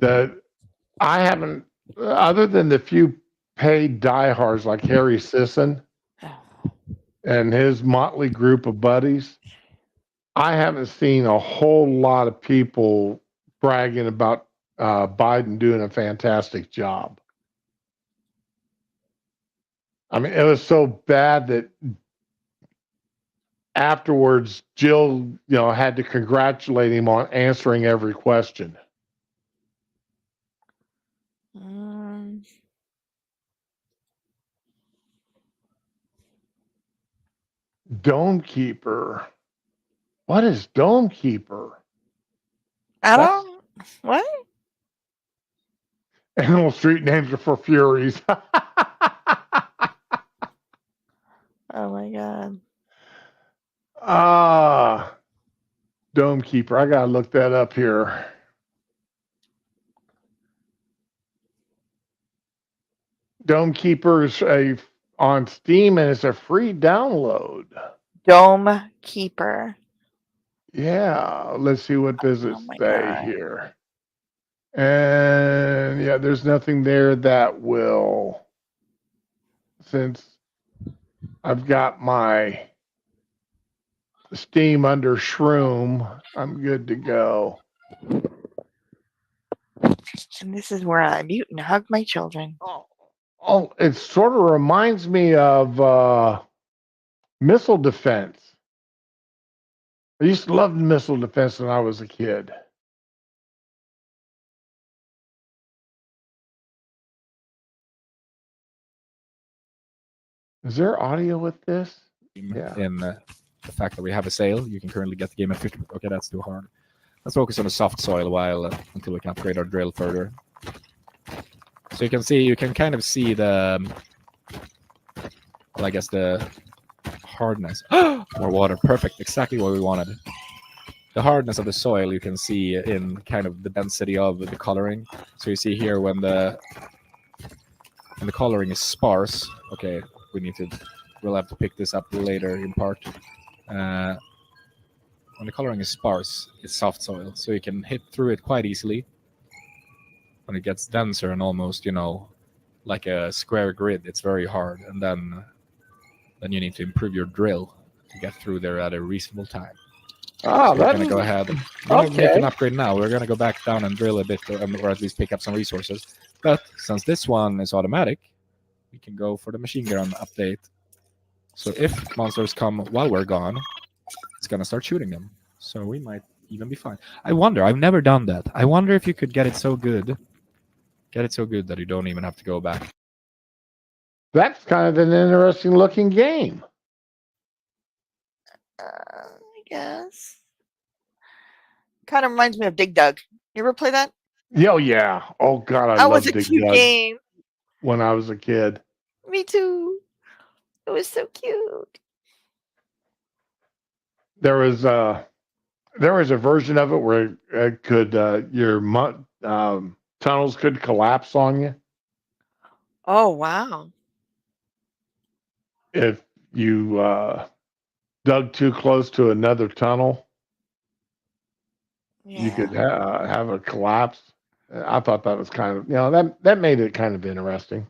the I haven't, other than the few paid diehards like Harry Sisson and his motley group of buddies, I haven't seen a whole lot of people bragging about Biden doing a fantastic job. I mean, it was so bad that afterwards, Jill, had to congratulate him on answering every question. Dome Keeper. What is Dome Keeper? I That's- don't. What? Animal street names are for Furies. Oh my god. Dome Keeper. I gotta look that up here. Dome Keeper is on Steam and it's a free download. Dome Keeper. Yeah, let's see what does it Oh my say God. here. And yeah, there's nothing there that will, since I've got my Steam under Shroom, I'm good to go. And this is where I mute and hug my children. Oh, it sort of reminds me of missile defense. I used to love missile defense when I was a kid. Is there audio with this? Yeah. In the fact that we have a sale, you can currently get the game at 50. Okay, that's too hard. Let's focus on the soft soil while until we can upgrade our drill further. So you can kind of see the, well, I guess the hardness. More water, perfect, exactly what we wanted. The hardness of the soil you can see in kind of the density of the coloring. So you see here when the coloring is sparse. Okay, we'll have to pick this up later in part. When the coloring is sparse, it's soft soil, so you can hit through it quite easily. When it gets denser and almost, like a square grid, it's very hard, and then you need to improve your drill to get through there at a reasonable time. Oh, so we're gonna go ahead. We're gonna make an upgrade now. We're gonna go back down and drill a bit, or at least pick up some resources. But since this one is automatic, we can go for the machine gun update. So if monsters come while we're gone, it's gonna start shooting them. So we might even be fine. I wonder. I've never done that. I wonder if you could get it so good that you don't even have to go back. That's kind of an interesting looking game. I guess. Kind of reminds me of Dig Dug. You ever play that? Oh yeah. Oh god, I That was loved a Dig cute Dug game. when I was a kid. Me too. It was so cute. There was a version of it where it could your tunnels could collapse on you Oh wow. if you dug too close to another tunnel. Yeah. You could have a collapse. I thought that was kind of that made it kind of interesting.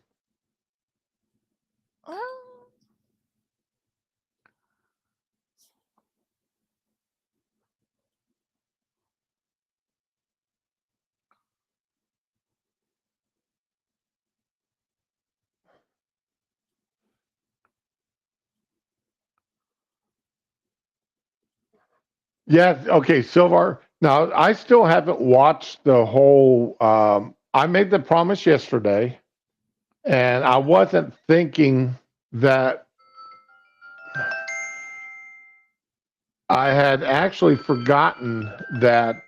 Yeah. Okay. Silvar. Now, I still haven't watched the whole. I made the promise yesterday, and I wasn't thinking that I had actually forgotten that.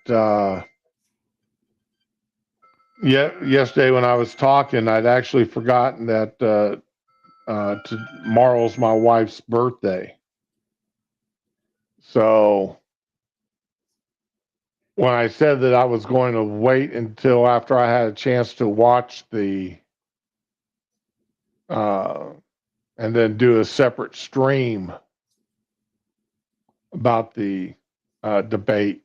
Yesterday when I was talking, I'd actually forgotten that tomorrow's my wife's birthday. So when I said that I was going to wait until after I had a chance to watch the and then do a separate stream about the debate.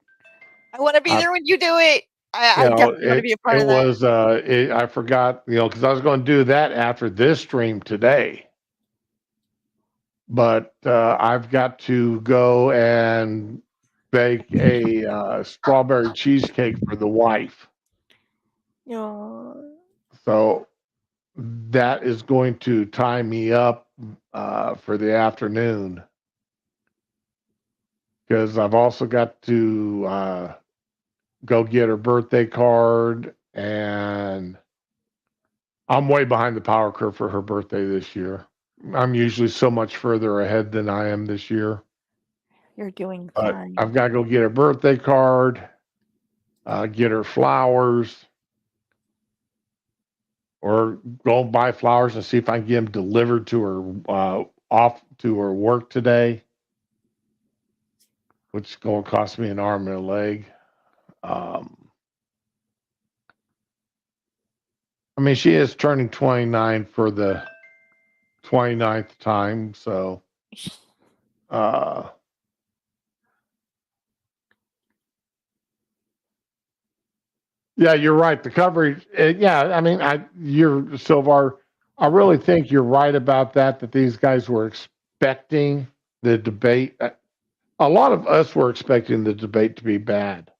I want to be there when you do it. I You know, definitely want to be a part it of that. was I forgot, because I was going to do that after this stream today. But I've got to go and bake a strawberry cheesecake for the wife. Aw. So that is going to tie me up for the afternoon. Because I've also got to go get her birthday card and I'm way behind the power curve for her birthday this year. I'm usually so much further ahead than I am this year. You're doing But fine. I've got to go get her birthday card, get her flowers, or go buy flowers and see if I can get them delivered to her off to her work today, which is going to cost me an arm and a leg. I mean, she is turning 29 for the 29th time, so yeah, you're right. The coverage, yeah, I mean, you're Silvar. I really think you're right about that. That these guys were expecting the debate. A lot of us were expecting the debate to be bad.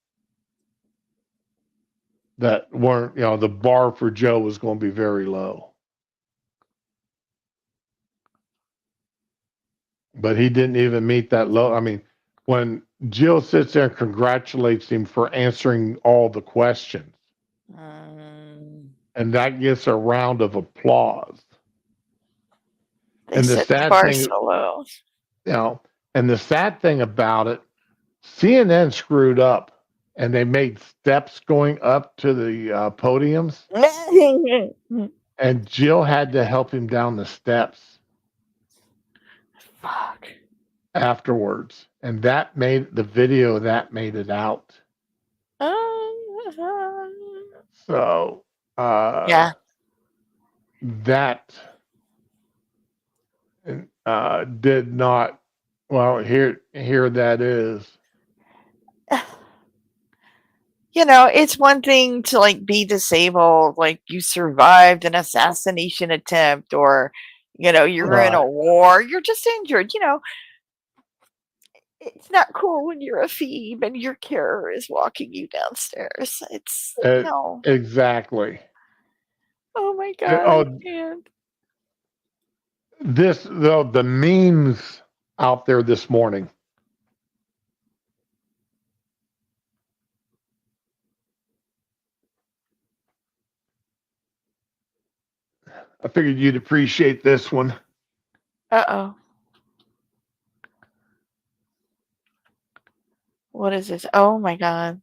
That weren't, the bar for Joe was going to be very low. But he didn't even meet that low. I mean, when Jill sits there and congratulates him for answering all the questions, and that gets a round of applause. They And the set the sad bar thing, so low. And the sad thing about it, CNN screwed up, and they made steps going up to the podiums, and Jill had to help him down the steps. Fuck. Afterwards, and that made the video that made it out. So Yeah. that did not. Well, here that is. It's one thing to like be disabled, like you survived an assassination attempt, or you're in a war, you're just injured. It's not cool when you're a phoebe and your carer is walking you downstairs. It's no. Exactly. Oh my god. I can't. The memes out there this morning. I figured you'd appreciate this one. Uh-oh. What is this? Oh my god.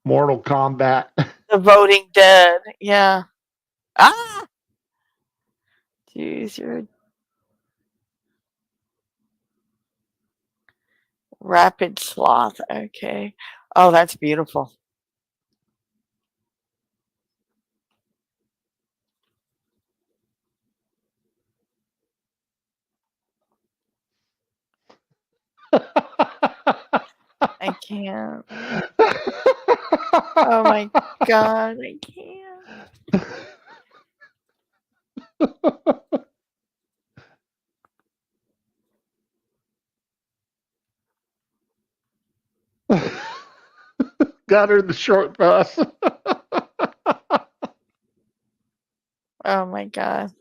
Mortal Kombat. The voting dead. Yeah. Ah! Jeez, you're rapid sloth. Okay. Oh, that's beautiful. I can't. Oh my god, I can't. Got her the short bus. Oh my god.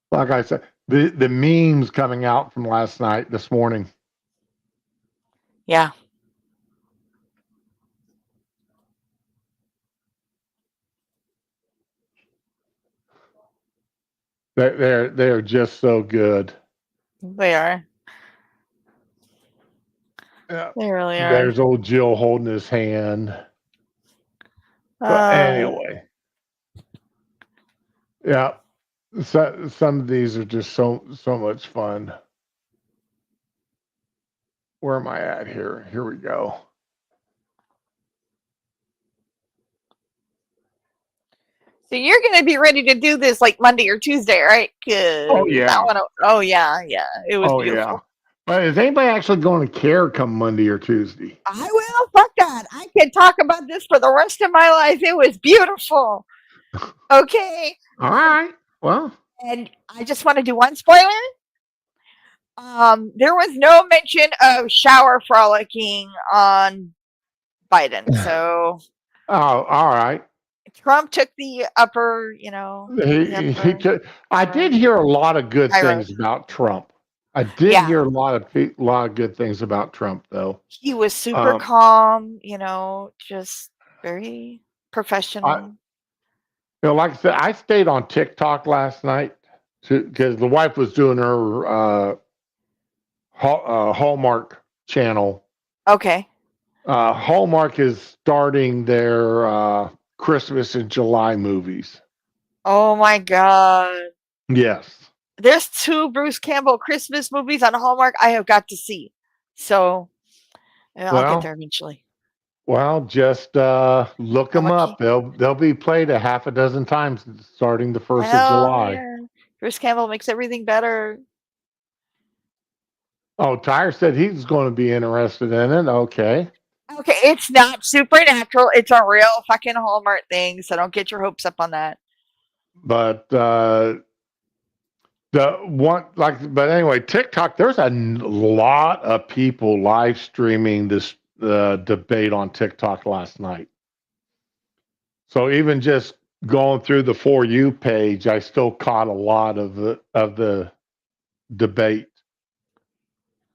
Like I said, the memes coming out from last night, this morning. Yeah. They're just so good. They are. Yeah. They really are. There's old Jill holding his hand. But anyway. Yeah. So, some of these are just so much fun. Where am I at here? Here we go. So you're going to be ready to do this like Monday or Tuesday, right? Oh yeah. Oh yeah, yeah. It was beautiful. Yeah. But is anybody actually going to care come Monday or Tuesday? I will. Fuck that. I can talk about this for the rest of my life. It was beautiful. Okay. All right. Well. And I just want to do one spoiler. There was no mention of shower frolicking on Biden. So Oh, all right. Trump took the upper, He took. I did road. hear a lot of good High road. things about Trump. I did Yeah. hear a lot of good things about Trump, though. He was super calm, just very professional. Like I said, I stayed on TikTok last night because the wife was doing her Hallmark channel. Okay. Hallmark is starting their Christmas in July movies. Oh my God. Yes. There's 2 Bruce Campbell Christmas movies on Hallmark I have got to see. So I'll get there eventually. Well, just look them lucky. up. They'll be played a half a dozen times starting the 1st of July. Yeah. Bruce Campbell makes everything better. Oh, Tyre said he's going to be interested in it. Okay. Okay, it's not supernatural. It's a real fucking Hallmark thing. So don't get your hopes up on that. But but anyway, TikTok. There's a lot of people live streaming this debate on TikTok last night. So even just going through the For You page, I still caught a lot of the debate.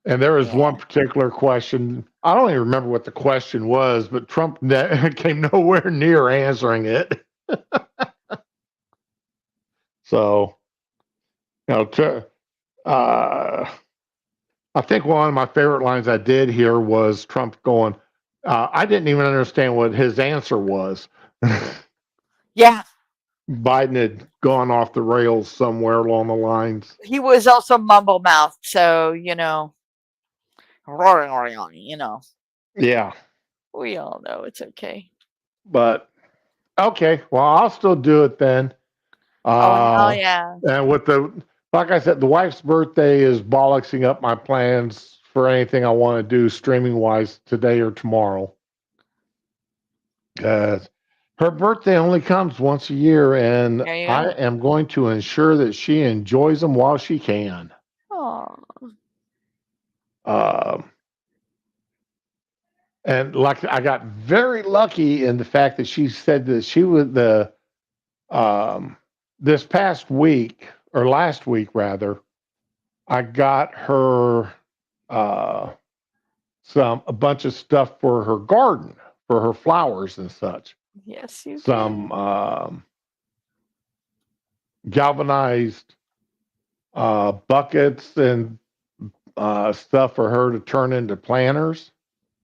And there was one particular question. I don't even remember what the question was, but Trump came nowhere near answering it. So, I think one of my favorite lines I did hear was Trump going, I didn't even understand what his answer was. Yeah. Biden had gone off the rails somewhere along the lines. He was also mumble mouthed. So, roaring, Yeah. We all know it's okay. But, okay. Well, I'll still do it then. Hell yeah. And like I said, the wife's birthday is bollocksing up my plans for anything I want to do streaming wise today or tomorrow. Her birthday only comes once a year, and I am going to ensure that she enjoys them while she can. And like I got very lucky in the fact that she said that she was this past week or last week rather, I got her a bunch of stuff for her garden, for her flowers and such. Yes, you some galvanized buckets and stuff for her to turn into planters.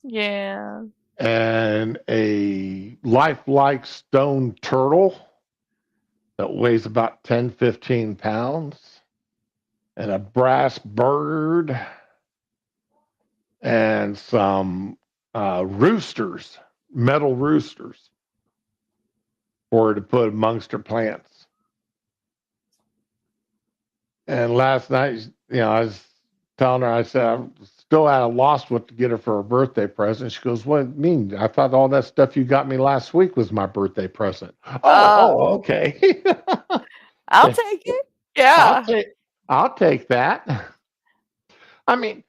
Yeah. And a lifelike stone turtle that weighs about 10, 15 pounds. And a brass bird. And some roosters, metal roosters, for her to put amongst her plants. And last night, I was telling her, I said, I'm still at a loss what to get her for her birthday present. She goes, what do you mean? I thought all that stuff you got me last week was my birthday present. Okay. I'll take it. Yeah. I'll take that. I mean,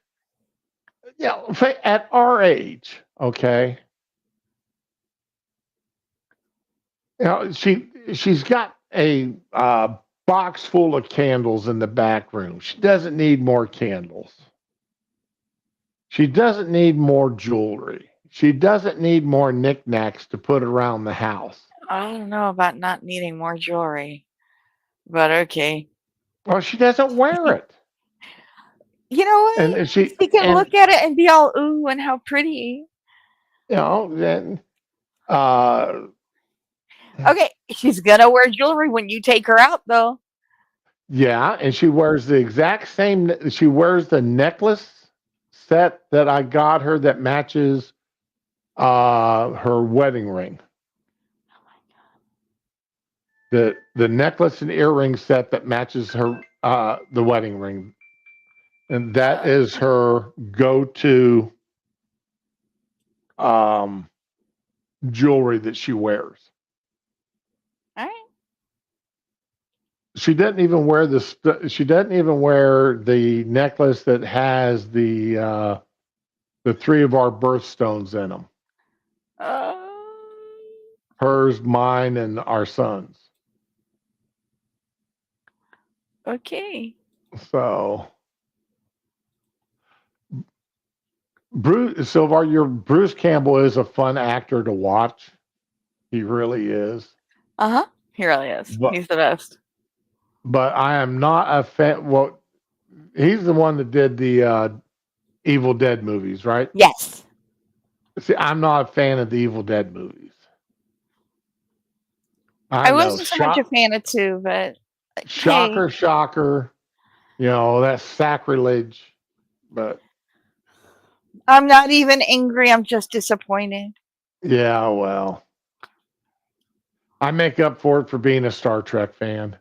at our age, okay. She's got a box full of candles in the back room. She doesn't need more candles. She doesn't need more jewelry. She doesn't need more knickknacks to put around the house. I don't know about not needing more jewelry, but okay. Well, she doesn't wear it. You know what? And she can look at it and be all ooh and how pretty. Then okay, she's gonna wear jewelry when you take her out, though. Yeah, and she wears the exact same. She wears the necklace set that I got her that matches her wedding ring. Oh my God. The necklace and earring set that matches her the wedding ring, and that is her go-to jewelry that she wears. All right. She doesn't even wear she doesn't even wear the necklace that has the 3 of our birthstones in them. hers, mine, and our son's. Okay. So, Bruce Campbell is a fun actor to watch. He really is. Uh-huh. He really is. But He's the best. but I am not a fan. Well, he's the one that did the Evil Dead movies, right? Yes. See, I'm not a fan of the Evil Dead movies. I I know, wasn't so much a fan of 2, but hey, shocker, shocker. You know, that's sacrilege. But I'm not even angry. I'm just disappointed. yeah, well, I make up for it for being a Star Trek fan.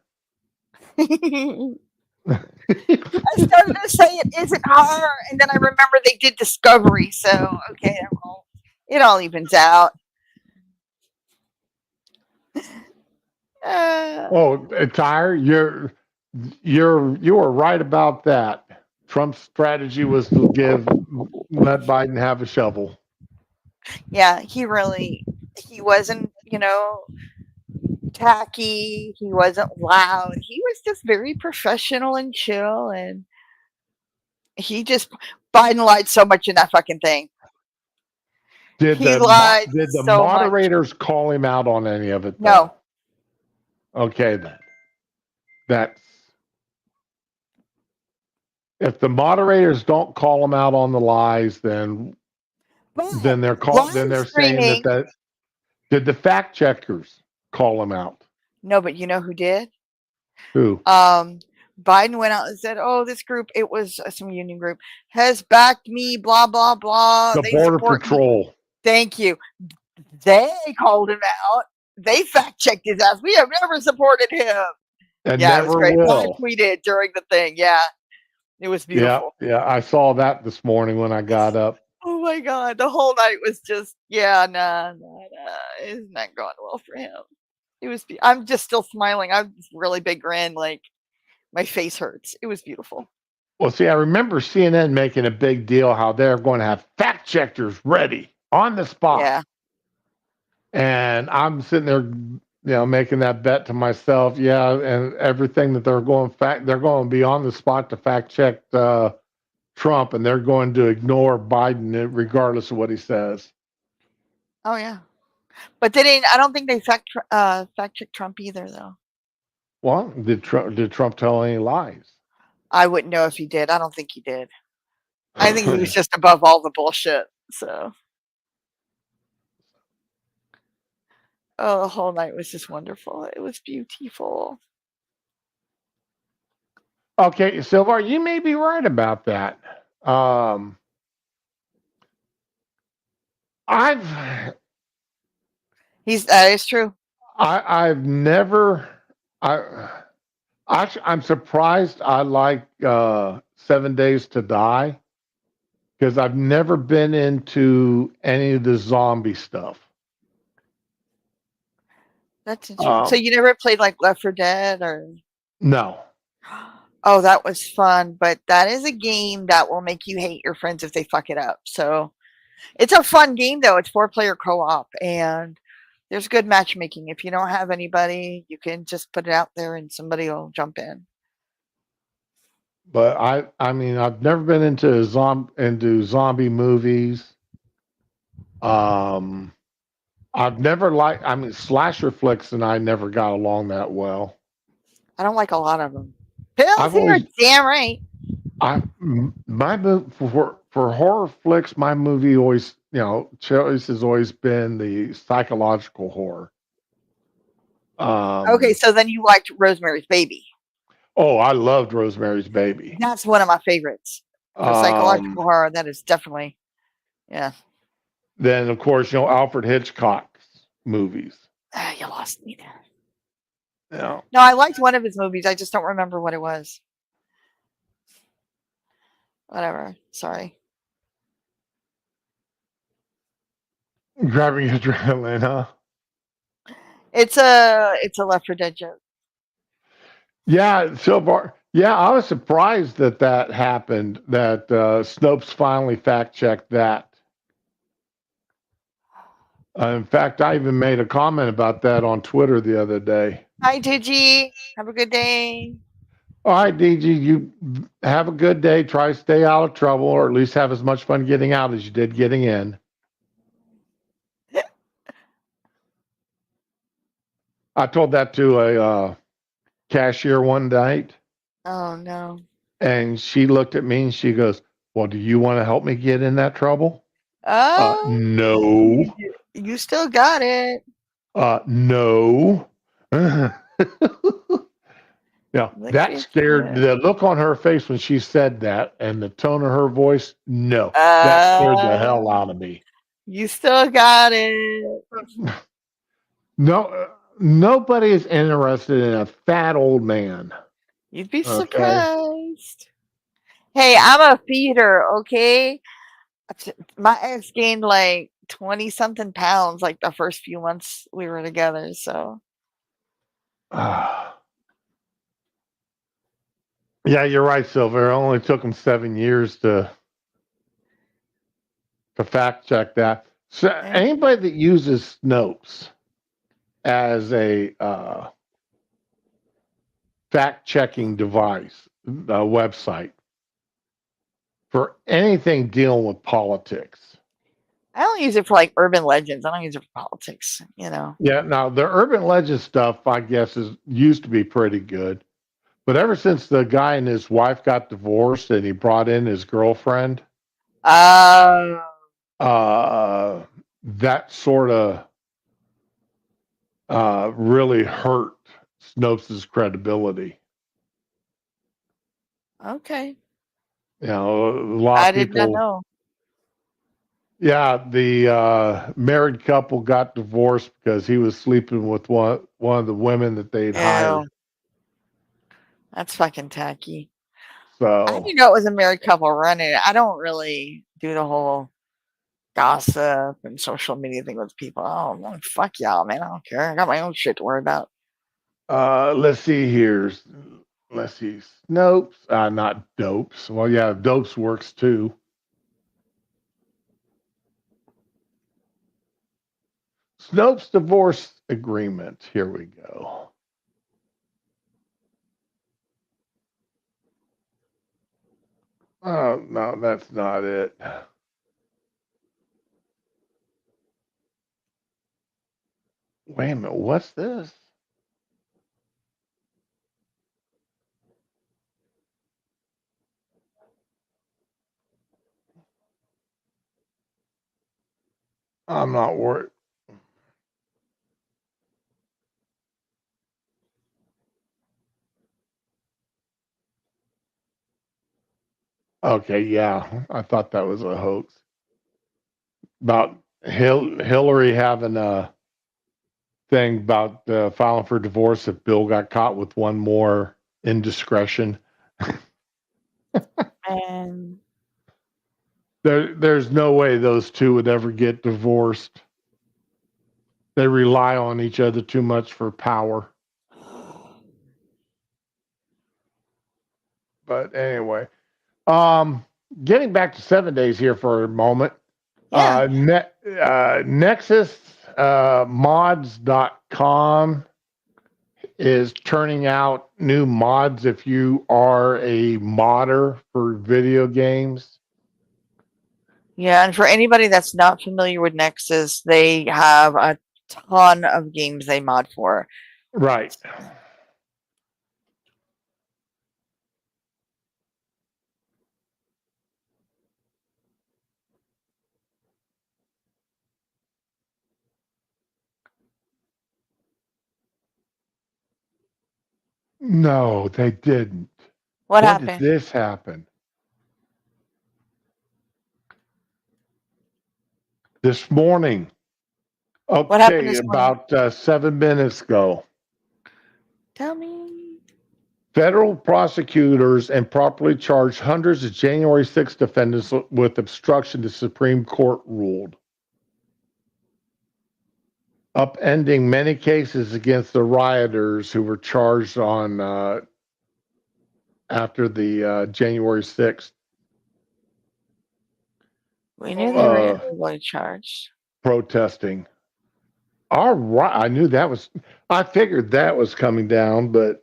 I started to say it isn't her, and then I remember they did Discovery, so okay, it all evens out. Oh, Tyre, you were right about that. Trump's strategy was to let Biden have a shovel. Yeah, he wasn't, tacky. He wasn't loud. He was just very professional and chill, and Biden lied so much in that fucking thing. Did He the lied did the so much. moderators call him out on any of it? No. Though? Okay, then. That's if the moderators don't call him out on the lies, then But they're saying that did the fact checkers call him out? No, but you know who did? Who? Biden went out and said, "Oh, this group, it was some union group, has backed me, blah blah blah. The They Border support me." Patrol. Thank you. They called him out. They fact checked his ass. We have never supported him. And Yeah, it was never great. I will. tweeted during the thing. Yeah, it was beautiful. Yeah, I saw that this morning when I got up. Oh my god, the whole night was just nah. It's not going well for him. It was. I'm just still smiling. I'm really big grin. Like my face hurts. It was beautiful. Well, see, I remember CNN making a big deal how they're going to have fact checkers ready on the spot. Yeah. And I'm sitting there, making that bet to myself. Yeah, and everything that they're going to be on the spot to fact check Trump, and they're going to ignore Biden regardless of what he says. Oh yeah, but they didn't. I don't think they fact check Trump either, though. Well, did Trump tell any lies? I wouldn't know if he did. I don't think he did. I think he was just above all the bullshit. So, the whole night was just wonderful. It was beautiful. Okay, Silvar, you may be right about that. That is true. I've never. I'm surprised. I like 7 Days to Die because I've never been into any of the zombie stuff. That's interesting. So you never played like Left 4 Dead or? No. Oh, that was fun, but that is a game that will make you hate your friends if they fuck it up. So it's a fun game though. It's 4-player co-op and there's good matchmaking. If you don't have anybody, you can just put it out there and somebody will jump in. But I mean, I've never been into zombie movies. I've never slasher flicks, and I never got along that well. I don't like a lot of them. Pills here, damn right. For horror flicks, my movie always, choice has always been the psychological horror. Okay, so then you liked Rosemary's Baby. Oh, I loved Rosemary's Baby. That's one of my favorites. For psychological horror, that is definitely, yeah. Then, of course, Alfred Hitchcock's movies. You lost me there. Yeah. No, I liked one of his movies. I just don't remember what it was. Whatever. Sorry. Grabbing adrenaline, huh? It's a Left 4 Dead joke. Yeah, I was surprised that happened. That Snopes finally fact checked that. In fact, I even made a comment about that on Twitter the other day. Hi, Digi. Have a good day. All right, DG, you have a good day. Try to stay out of trouble, or at least have as much fun getting out as you did getting in. I told that to a cashier one night, Oh no. and she looked at me and she goes, "Well, do you want to help me get in that trouble?" Oh, No. you still got it. No. Yeah, Look that at scared you. the look on her face when she said that and the tone of her voice. No, that scared the hell out of me. You still got it. No, nobody is interested in a fat old man. You'd be Okay. surprised. Hey, I'm a feeder, okay? My ex gained like 20 something pounds like the first few months we were together. So, Yeah, you're right, Silver. It only took him 7 years to fact check that. So anybody that uses Snopes as a fact checking device, website for anything dealing with politics. I don't use it for like urban legends. I don't use it for politics, you know. Yeah, now the urban legend stuff, I guess, used to be pretty good. But ever since the guy and his wife got divorced and he brought in his girlfriend, that sort of really hurt Snopes' credibility. Okay. You know, a lot I of did not people. know. Yeah, the married couple got divorced because he was sleeping with one of the women that they'd hired. Ew. That's fucking tacky. I So didn't know it was a married couple running it. I don't really do the whole gossip and social media thing with people. Oh, well, fuck y'all, man. I don't care. I got my own shit to worry about. let's see here. Let's see. Snopes, not dopes. Well, yeah, dopes works too. Snopes divorce agreement. Here we go. Oh, no, that's not it. Wait a minute. What's this? I'm not worried. Okay, yeah. I thought that was a hoax. About Hillary having a thing about filing for divorce if Bill got caught with one more indiscretion. And There's no way those two would ever get divorced. They rely on each other too much for power. But anyway, getting back to 7 days here for a moment. yeah. Nexus mods.com is turning out new mods if you are a modder for video games. Yeah, and for anybody that's not familiar with Nexus, they have a ton of games they mod for. Right. No, they didn't. What When did happened? this happen? This morning. What happened Okay, this morning? about 7 minutes ago. Tell me. Federal prosecutors improperly charged hundreds of January 6 defendants with obstruction, the Supreme Court ruled, upending many cases against the rioters who were charged on after the January 6th We knew they were illegally charged. protesting. All right. I knew that was, I figured that was coming down, but.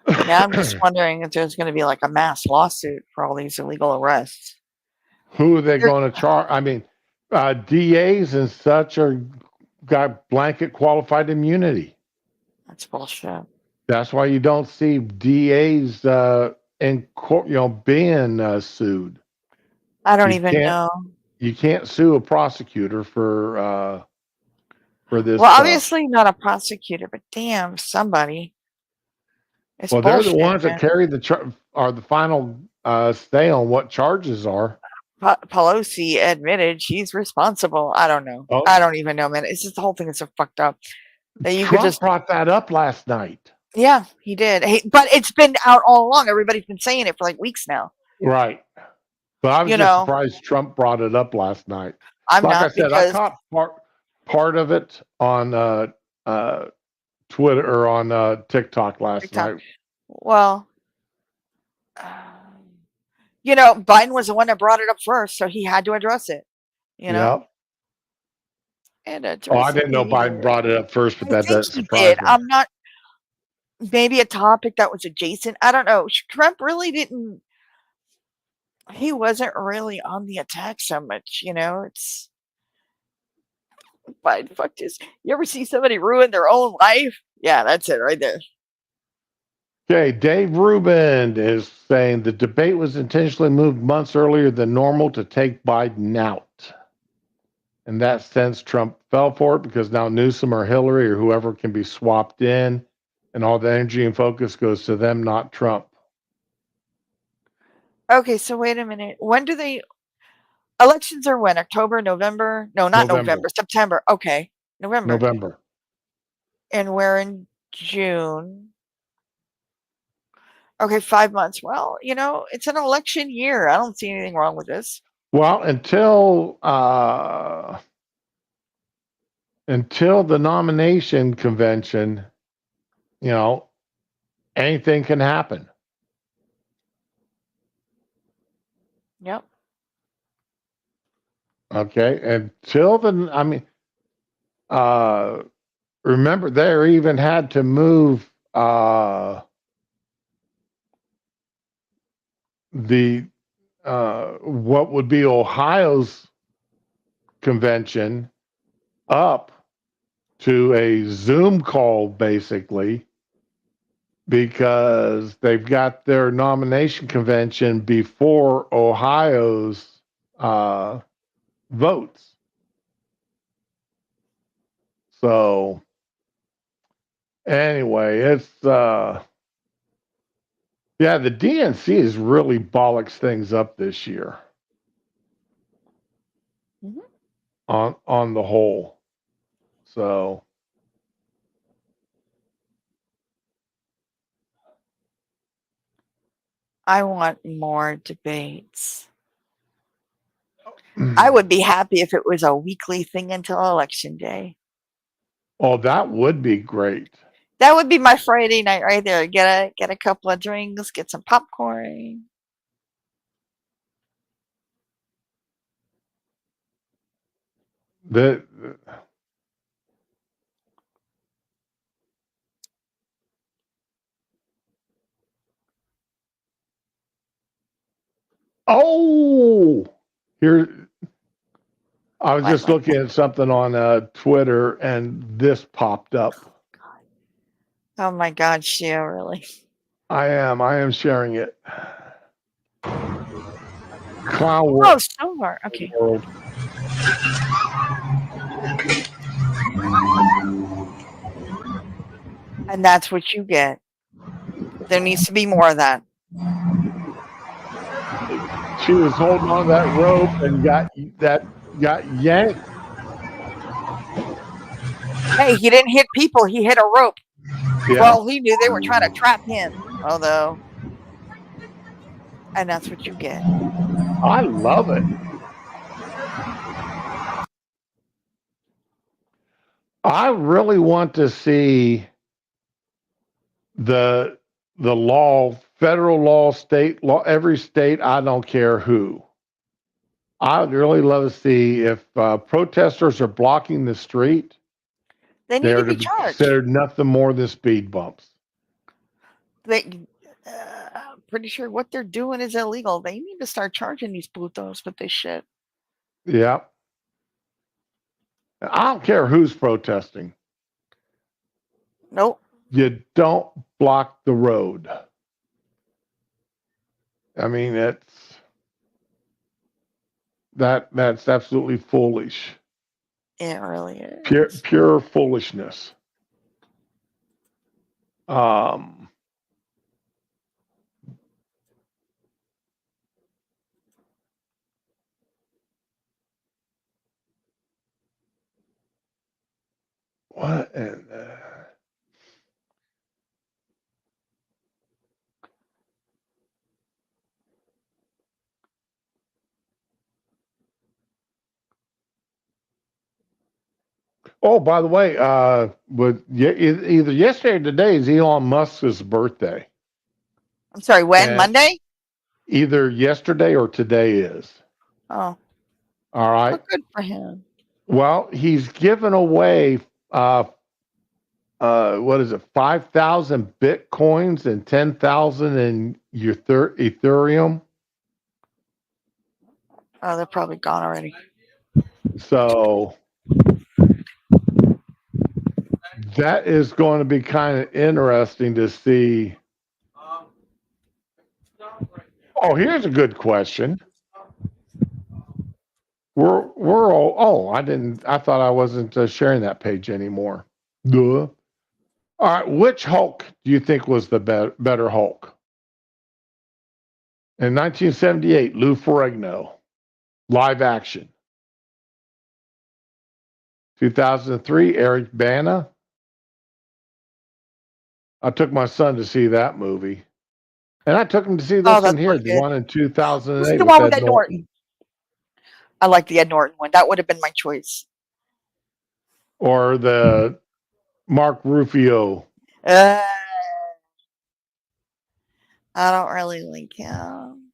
Now I'm just wondering if there's going to be like a mass lawsuit for all these illegal arrests. Who are they going to charge? I mean, DAs and such are got blanket qualified immunity. That's bullshit. That's why you don't see DAs in court, being sued. I don't You even can't- know. You can't sue a prosecutor for this. Well, stuff. obviously not a prosecutor, but damn, somebody. It's Well, they're bullshit, the ones man. that carry are the final say on what charges are. Pelosi admitted she's responsible. I don't know. Oh. I don't even know, man. It's just the whole thing is so fucked up that you Trump could just. brought that up last night. Yeah, he did. But it's been out all along. Everybody's been saying it for like weeks now. Right. But I was just surprised Trump brought it up last night. I'm like not, I said, I caught part of it on Twitter or on TikTok last night. Well, Biden was the one that brought it up first, so he had to address it. Yep. And I didn't know Biden brought it up first, but that doesn't surprise me. I'm not. Maybe a topic that was adjacent. I don't know. Trump really didn't. He wasn't really on the attack so much, It's Biden fucked his. You ever see somebody ruin their own life? Yeah, that's it right there. Okay, Dave Rubin is saying the debate was intentionally moved months earlier than normal to take Biden out. In that sense, Trump fell for it because now Newsom or Hillary or whoever can be swapped in, and all the energy and focus goes to them, not Trump. Okay, so wait a minute. When do they... Elections are when? October, November? No, not November. September. Okay, November. And we're in June. Okay, 5 months. Well, it's an election year. I don't see anything wrong with this. Well, until the nomination convention, anything can happen. Yep. Okay, until remember they even had to move the what would be Ohio's convention up to a Zoom call, basically, because they've got their nomination convention before Ohio's votes. So anyway, it's the DNC has really bollocks things up this year. Mm-hmm. On the whole. So I want more debates. I would be happy if it was a weekly thing until election day. Oh, that would be great. That would be my Friday night right there. Get a couple of drinks, get some popcorn. Here, I was just looking at something on Twitter, and this popped up. Oh my God, Shia, really? I am sharing it. Clown World. Oh, so okay. World. And that's what you get. There needs to be more of that. She was holding on to that rope and got yanked. Hey, he didn't hit people. He hit a rope. Yeah. Well, he knew they were trying to trap him. Although, and that's what you get. I love it. I really want to see the law, federal law, state law, every state, I don't care who, I'd really love to see if protesters are blocking the street. They need They're to to be be charged. considered nothing more than speed bumps. They, I'm pretty sure what they're doing is illegal. They need to start charging these putos with this shit. Yeah. I don't care who's protesting. Nope. You don't block the road. I mean, that's absolutely foolish. It really is. Pure foolishness. Um, what? Oh, by the way, either yesterday or today is Elon Musk's birthday. I'm sorry, when? And Monday? either yesterday or today is. Oh, All right. well, good for him. Well, he's given away what is it, 5,000 bitcoins and 10,000 in Ethereum. Oh, they're probably gone already. So that is going to be kind of interesting to see. Oh, here's a good question. We're all, I thought I wasn't sharing that page anymore. Duh. All right, which Hulk do you think was the better Hulk? In 1978, Lou Ferrigno, live action. 2003, Eric Bana. I took my son to see that movie. And I took him to see Oh, this one that's here, really the good. one in Who's 2008 the with one with Ed Ed Norton? I like the Ed Norton one. That would have been my choice. Or the Mark Rufio. I don't really like him.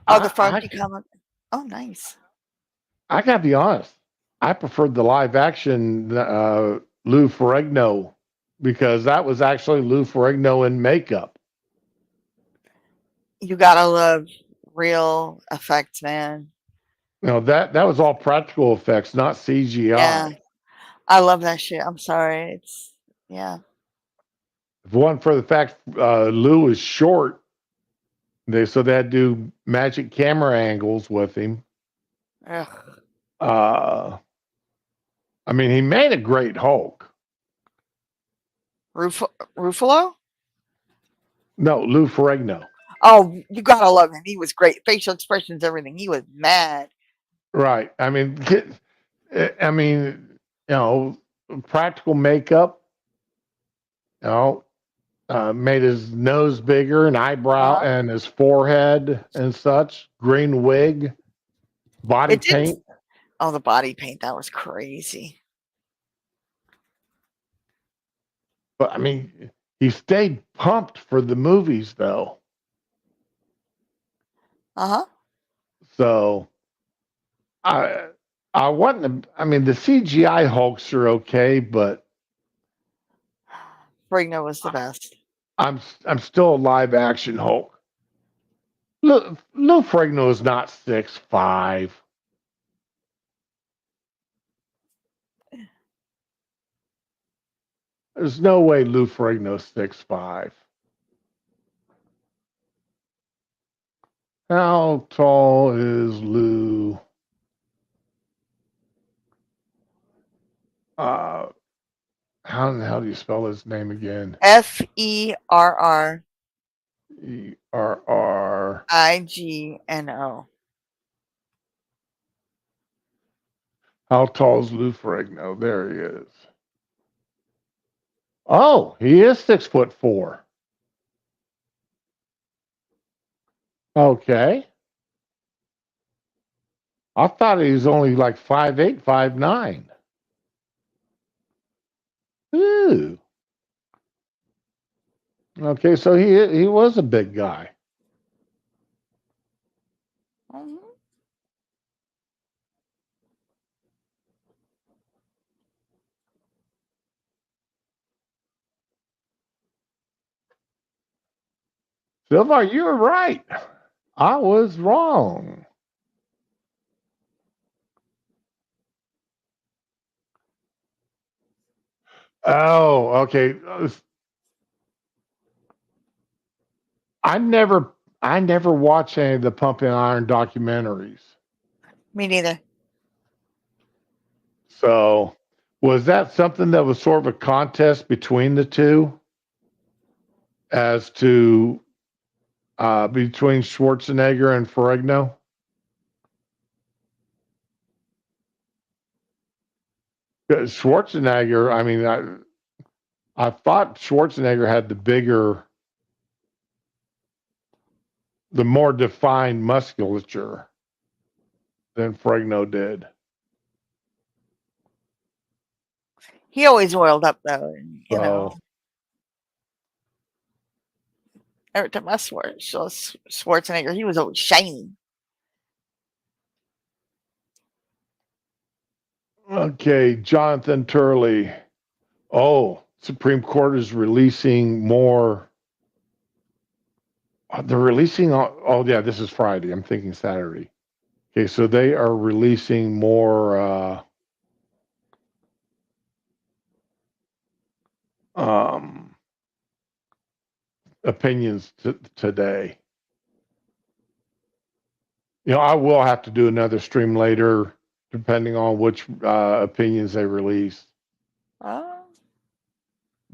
Oh, the Funky comic. Oh, nice. I gotta be honest. I preferred the live action Lou Ferrigno because that was actually Lou Ferrigno in makeup. You gotta love real effects, man. You know, that was all practical effects, not CGI. Yeah. I love that shit. I'm sorry. It's, yeah. If it wasn't for the fact Lou is short, they had to do magic camera angles with him. Ugh. I mean, he made a great Hulk. Ruffalo? No, Lou Ferrigno. Oh, you gotta love him. He was great. Facial expressions, everything. He was mad. Right. I mean, practical makeup. You know, made his nose bigger and eyebrow and his forehead and such. Green wig, body paint. Oh, the body paint. That was crazy. But I mean, he stayed pumped for the movies though. Uh-huh. So I wasn't. I mean, the CGI Hulks are okay, but Brigno was the best. I'm still a live action Hulk. Lou Ferrigno is not 6'5". There's no way Lou Ferrigno's 6'5". How tall is Lou? How do you spell his name again? Ferrrigno. How tall is Lou Ferrigno? There he is. Oh, he is 6'4". Okay. I thought he was only like 5'8", 5'9". Ooh. Okay, so he was a big guy. Mhm. Silva, you were right. I was wrong. Oh, okay. I never watched any of the Pumping Iron documentaries. Me neither. So, was that something that was sort of a contest between the two as to between Schwarzenegger and Ferrigno? Schwarzenegger, I mean, I thought Schwarzenegger had the more defined musculature than Ferrigno did. He always oiled up though, and, you So, know. Every time I saw Schwarzenegger, he was always shiny. okay, Jonathan Turley. Oh, Supreme Court is releasing more. They're releasing. Oh, yeah, this is Friday. I'm thinking Saturday. Okay, so they are releasing more opinions today. You know, I will have to do another stream later, depending on which opinions they release, Oh,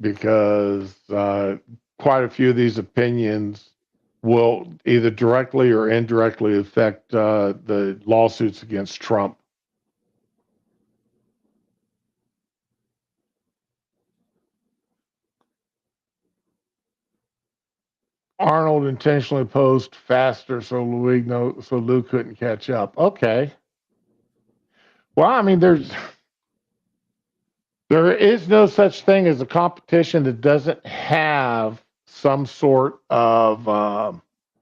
because quite a few of these opinions will either directly or indirectly affect the lawsuits against Trump. Arnold intentionally posed faster so Lou couldn't catch up. Okay. Well, I mean, there is no such thing as a competition that doesn't have some sort of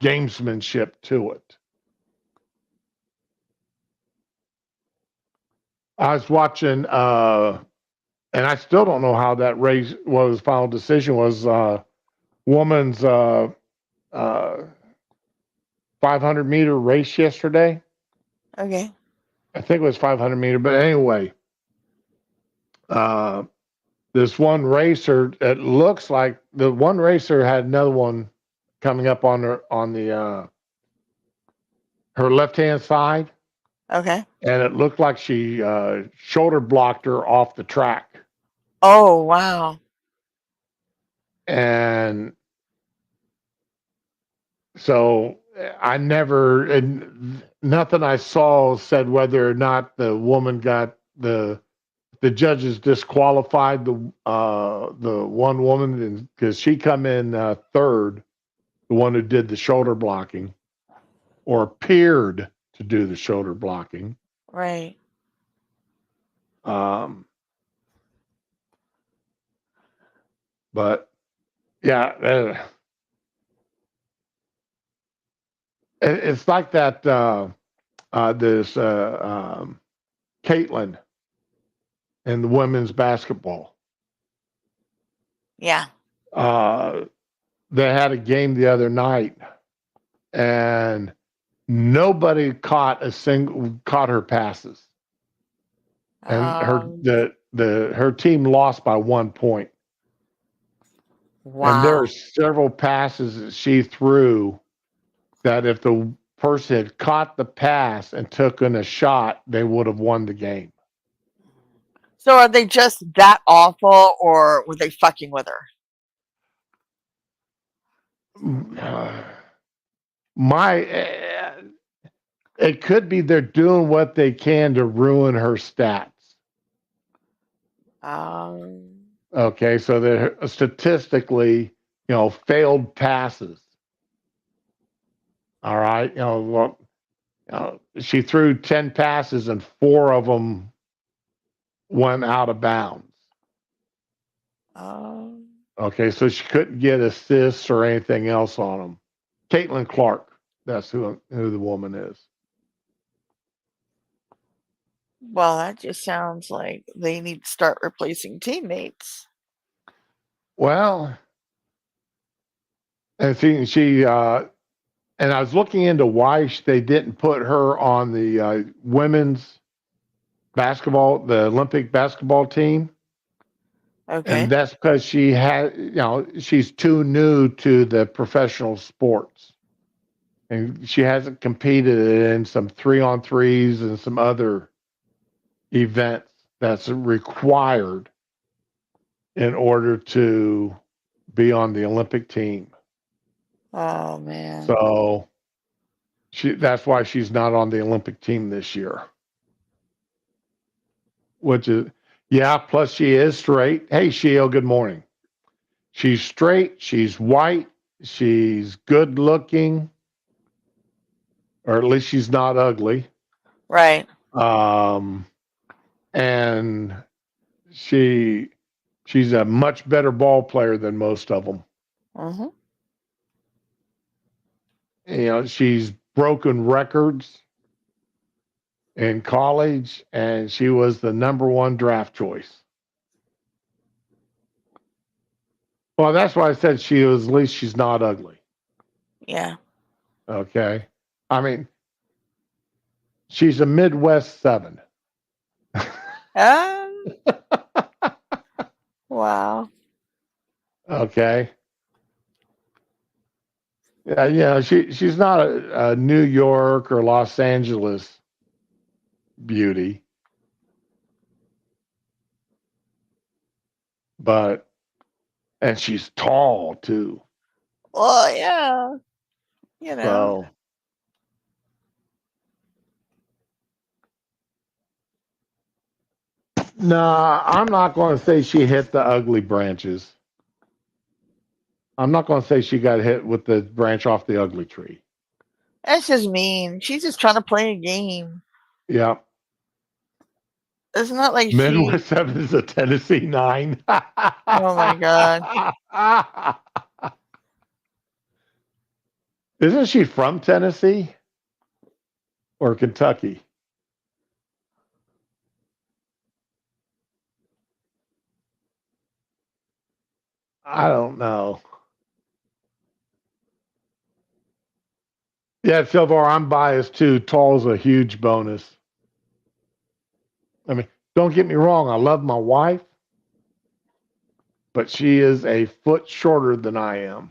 gamesmanship to it. I was watching, and I still don't know how that race was. Final decision was woman's 500-meter race yesterday. okay. I think it was 500-meter, but anyway, this one racer. It looks like the one racer had another one coming up on her left-hand side, Okay. and it looked like she shoulder blocked her off the track. Oh, wow. And so and nothing I saw said whether or not the woman got the judges disqualified the one woman because she come in third, the one who did the shoulder blocking or appeared to do the shoulder blocking. Right. But yeah, it's like that. This Caitlin in the women's basketball. Yeah. They had a game the other night, and nobody caught her passes, and her team lost by 1 point. Wow. And there are several passes that she threw that if the person had caught the pass and took in a shot, they would have won the game. So are they just that awful, or were they fucking with her? It could be they're doing what they can to ruin her stats. Okay, so they're statistically, failed passes. All right, she threw 10 passes and 4 of them went out of bounds. Okay, so she couldn't get assists or anything else on them. Caitlin Clark, that's who the woman is. Well, that just sounds like they need to start replacing teammates. Well, And she and I was looking into why they didn't put her on the women's basketball, the Olympic basketball team. Okay. And that's because she had, she's too new to the professional sports. And she hasn't competed in some 3-on-3s and some other events that's required in order to be on the Olympic team. Oh man. So that's why she's not on the Olympic team this year. Which is, yeah, plus she is straight. Hey, Shio, good morning. She's straight, she's white, she's good looking, or at least she's not ugly. Right. And she's a much better ball player than most of them. Mm-hmm. She's broken records in college, and she was the number 1 draft choice. Well, that's why I said at least she's not ugly. Yeah. Okay. I mean, she's a Midwest 7. Ah. Wow. Okay. Yeah, she's not a New York or Los Angeles beauty, and she's tall too. Well, yeah. You know. So, nah, I'm not going to say she hit the ugly branches. I'm not going to say she got hit with the branch off the ugly tree. That's just mean. She's just trying to play a game. Yeah. It's not like Midwest 7 is a Tennessee 9. Oh my God. Isn't she from Tennessee or Kentucky? I don't know. Yeah, Silvar, I'm biased too. Tall's a huge bonus. I mean, don't get me wrong. I love my wife, but she is a foot shorter than I am.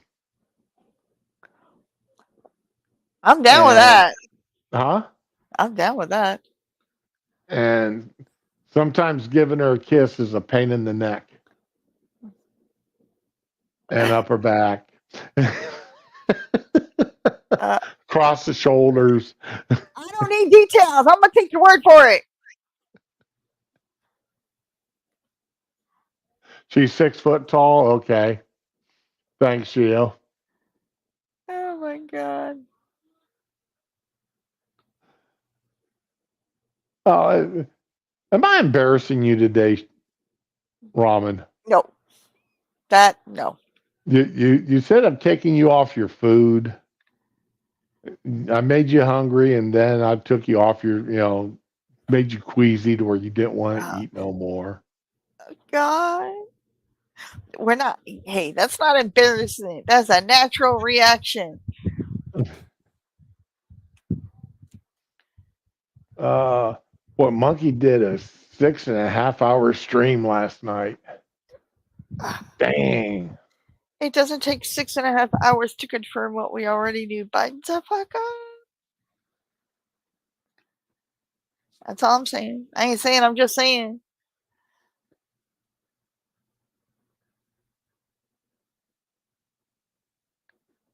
I'm down with that. Huh? I'm down with that. And sometimes giving her a kiss is a pain in the neck and up her back. Across the shoulders. I don't need details. I'm gonna take your word for it. She's 6 foot tall. Okay. Thanks, Gio. Oh my God. Oh, am I embarrassing you today, Ramen? No. No. You said I'm taking you off your food. I made you hungry, and then I took you off your, made you queasy to where you didn't want to eat no more. God. We're not. Hey, that's not embarrassing. That's a natural reaction. What Monkey did a 6.5 hour stream last night. Dang. It doesn't take 6.5 hours to confirm what we already knew. Biden's a fucker. That's all I'm saying. I ain't saying, I'm just saying.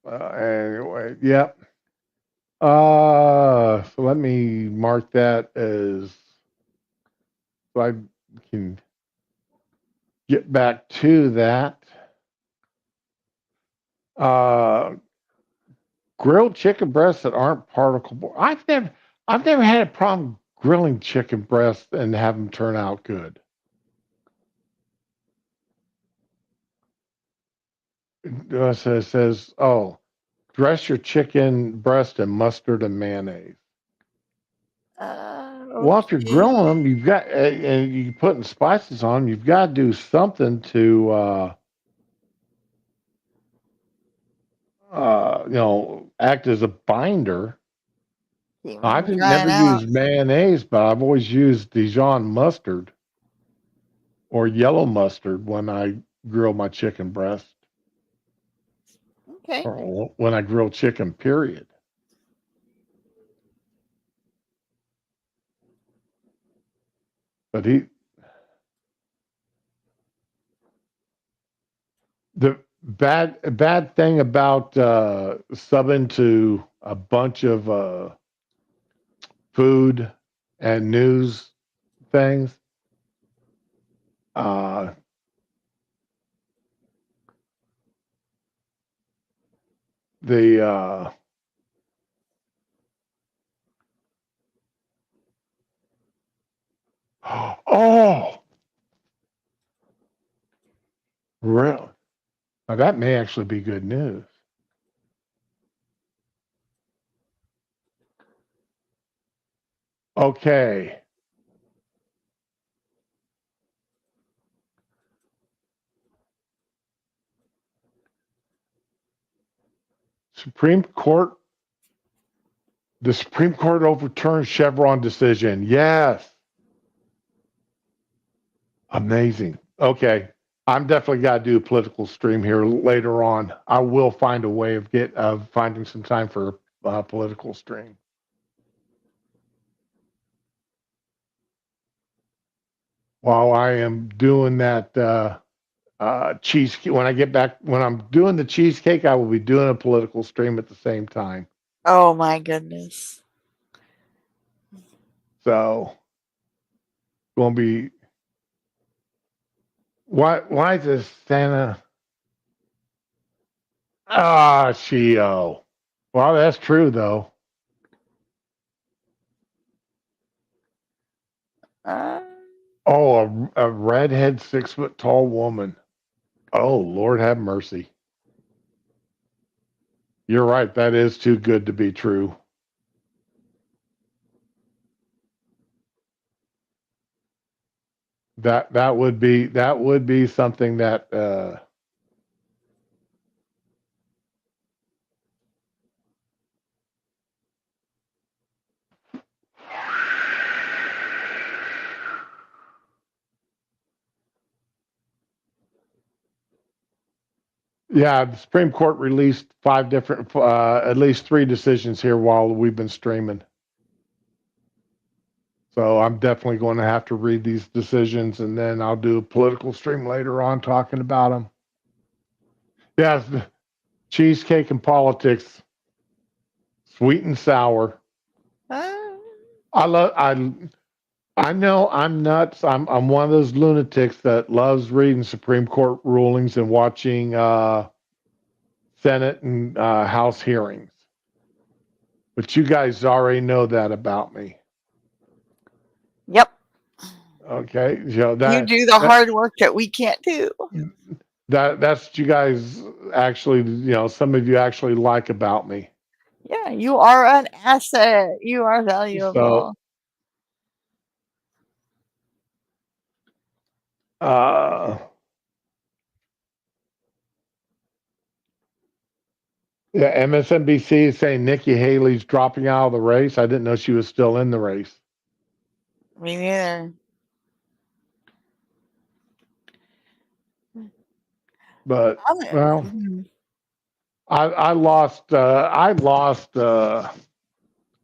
Anyway, yep. So let me mark that as so I can get back to that. Grilled chicken breasts that aren't particle board. I've never had a problem grilling chicken breasts and have them turn out good. So it says, dress your chicken breast in mustard and mayonnaise. Okay. Well, if you're grilling them, you've got and you're putting spices on them, you've got to do something to act as a binder. Keep I've them never drying out. used mayonnaise, but I've always used Dijon mustard or yellow mustard when I grill my chicken breast Okay. or when I grill chicken, period. But the bad thing about subbing to a bunch of food and news things, uh, the oh, really? Now that may actually be good news. Okay. Supreme Court, the Supreme Court overturned Chevron decision. Yes. Amazing. Okay. I'm definitely got to do a political stream here later on. I will find a way of finding some time for a political stream. While I am doing that cheesecake, when I get back, when I'm doing the cheesecake, I will be doing a political stream at the same time. Oh my goodness. So, going to be. Why does Santa? Ah, Shio. Well, that's true though. Uh, Oh, a redhead 6 foot tall woman. Oh, Lord have mercy. You're right. That is too good to be true. That would be something that yeah, the Supreme Court released 5 different at least 3 decisions here while we've been streaming. So I'm definitely going to have to read these decisions, and then I'll do a political stream later on talking about them. Yes, cheesecake and politics, sweet and sour. uh, I know I'm nuts. I'm one of those lunatics that loves reading Supreme Court rulings and watching Senate and House hearings. But you guys already know that about me. yep. Okay, You do the hard work that we can't do. that's what you guys actually, some of you actually like about me. Yeah, you are an asset. You are valuable. Uh, yeah, MSNBC is saying Nikki Haley's dropping out of the race. I didn't know she was still in the race. Me neither. But well, Mhm. I lost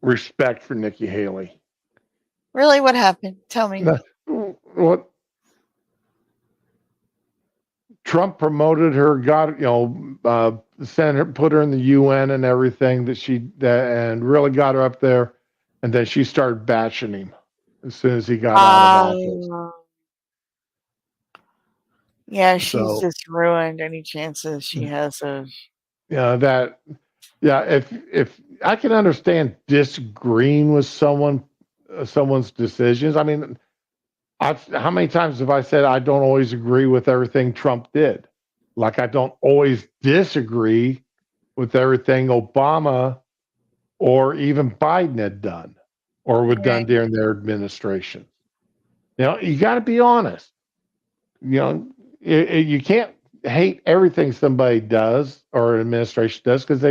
respect for Nikki Haley. Really, what happened? Tell me. What Trump promoted her, sent her, put her in the UN and everything and really got her up there, and then she started bashing him as soon as he got out of office. Yeah, she's So just ruined any chances she has of. if I can understand disagreeing with someone's decisions. I mean, how many times have I said I don't always agree with everything Trump did? Like I don't always disagree with everything Obama or even Biden had done or was done during their administration. You got to be honest. You can't hate everything somebody does or an administration does, because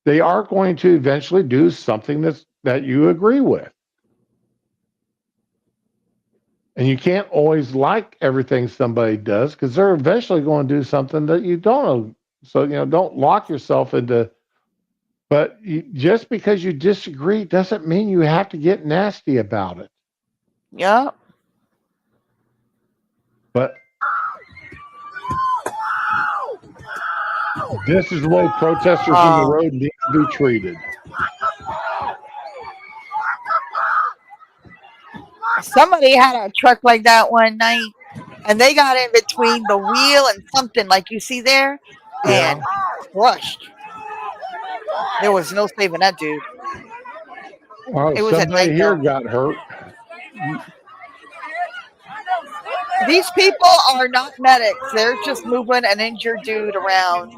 they are going to eventually do something that you agree with. And you can't always like everything somebody does, because they're eventually going to do something that you don't. So, don't lock yourself into, but just because you disagree doesn't mean you have to get nasty about it. Yeah. But this is the way protesters in the road need to be treated. Somebody had a truck like that one night, and they got in between the wheel and something like you see there, and crushed. There was no saving that dude. Well, It was at somebody night here though. got hurt. These people are not medics. They're just moving an injured dude around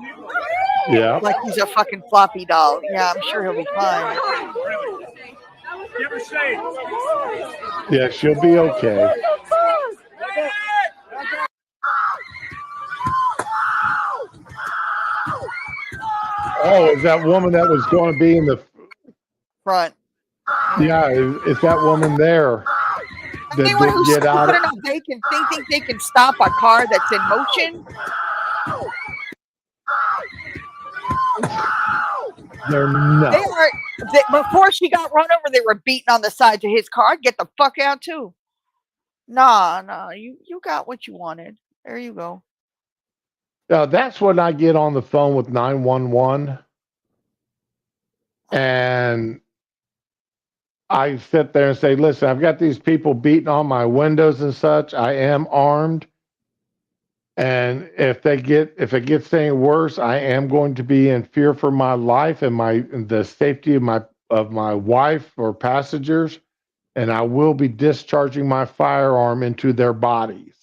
Yeah. like he's a fucking floppy doll. Yeah, I'm sure he'll be fine. Yeah, she'll be okay. Oh, is that woman that was going to be in the Front. Yeah, is that woman there that Anyone didn't who's get out? stupid enough they think they can stop a car that's in motion. They're not. They are. Before she got run over, they were beating on the sides of his car. Get the fuck out too. Nah. You got what you wanted. There you go. That's when I get on the phone with 911 and I sit there and say, listen, I've got these people beating on my windows and such. I am armed. And if it gets any worse, I am going to be in fear for my life and the safety of my wife or passengers, and I will be discharging my firearm into their bodies.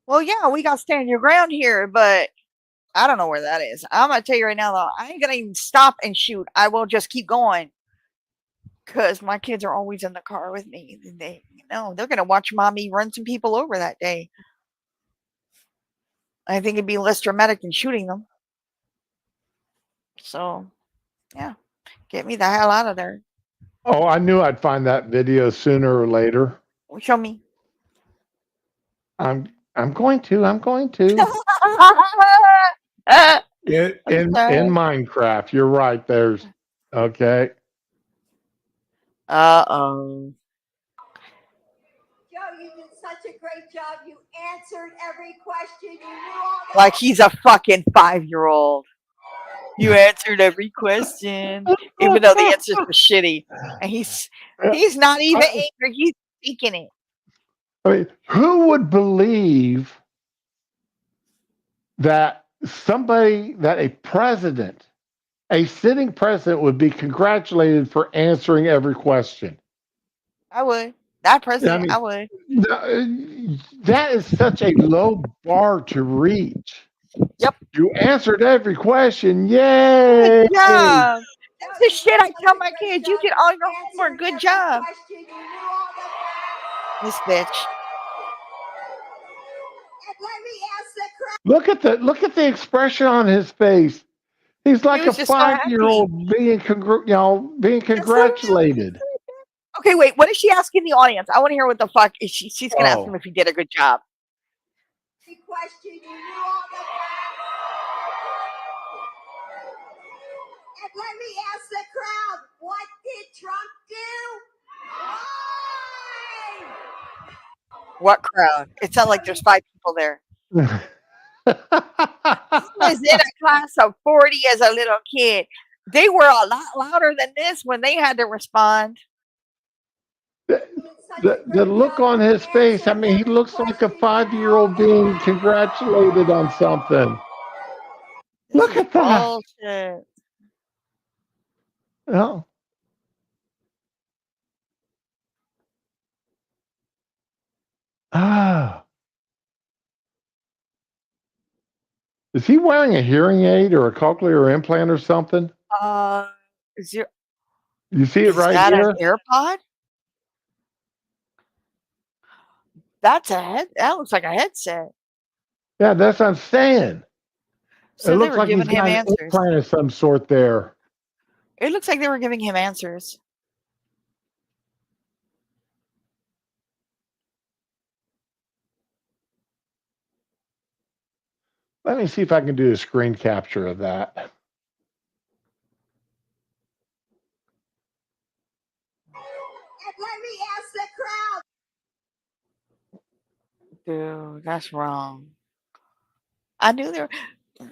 Well, yeah, we got stand your ground here, but I don't know where that is. I'm gonna tell you right now, though, I ain't gonna even stop and shoot. I will just keep going because my kids are always in the car with me. They're gonna watch mommy run some people over that day. I think it'd be less dramatic than shooting them. So, yeah, get me the hell out of there. Oh, I knew I'd find that video sooner or later. Show me. I'm going to. In Minecraft, you're right. There's okay. Uh-oh. Joe, you did such a great job. You answered every question. You knew all the Like he's a fucking 5-year-old. You answered every question, even though the answers were shitty. And he's not even angry. He's speaking it. I mean, who would believe that a president, a sitting president, would be congratulated for answering every question? I would. That president, I would. That is such a low bar to reach. Yep. You answered every question. Yay! Yeah. That's the shit I tell my kids. You did all your homework. Good job. question. You knew all the This bitch. And let me ask the crowd. Look at the expression on his face. He's like a was just so happy. 5-year-old being congratulated. Okay, wait. What is she asking the audience? I want to hear what the fuck is she. She's gonna ask him if he did a good job. Question. You knew all the And let me ask the crowd. What did Trump do? Why? What crowd? It sounds like there's 5 people there. I was in a class of 40 as a little kid. They were a lot louder than this when they had to respond. The look on his face, I mean, he looks like a 5-year-old being congratulated on something. Look at that. Bullshit. Oh. Ah. Is he wearing a hearing aid or a cochlear implant or something? You see it right here? Is that an AirPod? That's a head. That looks like a headset. Yeah, that's what I'm saying. So It they looks were like he's giving him got an answers. implant of some sort there. It looks like they were giving him answers. Let me see if I can do a screen capture of that. And let me ask the crowd. Dude, that's wrong. I knew they were. And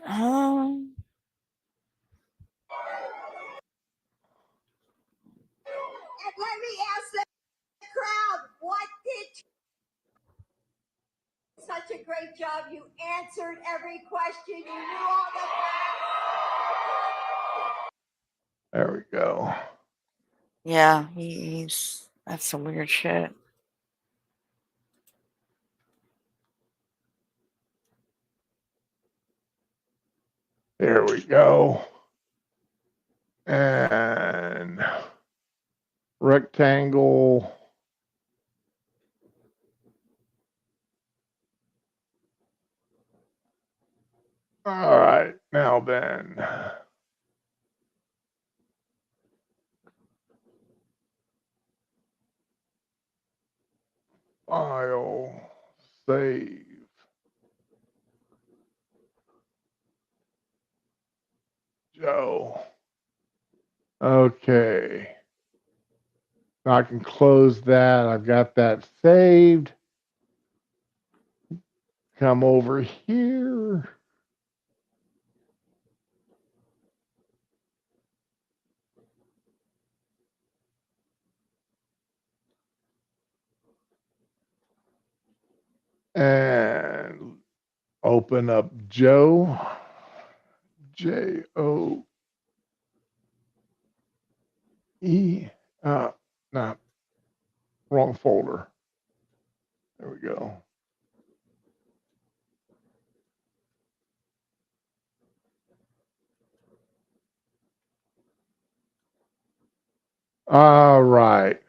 let me ask the crowd. What did such a great job? You answered every question. You knew all the There we go. Yeah, he's. That's some weird shit. There we go. And rectangle. All right, now then. File, save. Joe. Okay. Now I can close that. I've got that saved. Come over here. And open up Joe. Joe. Not wrong folder. There we go. All right.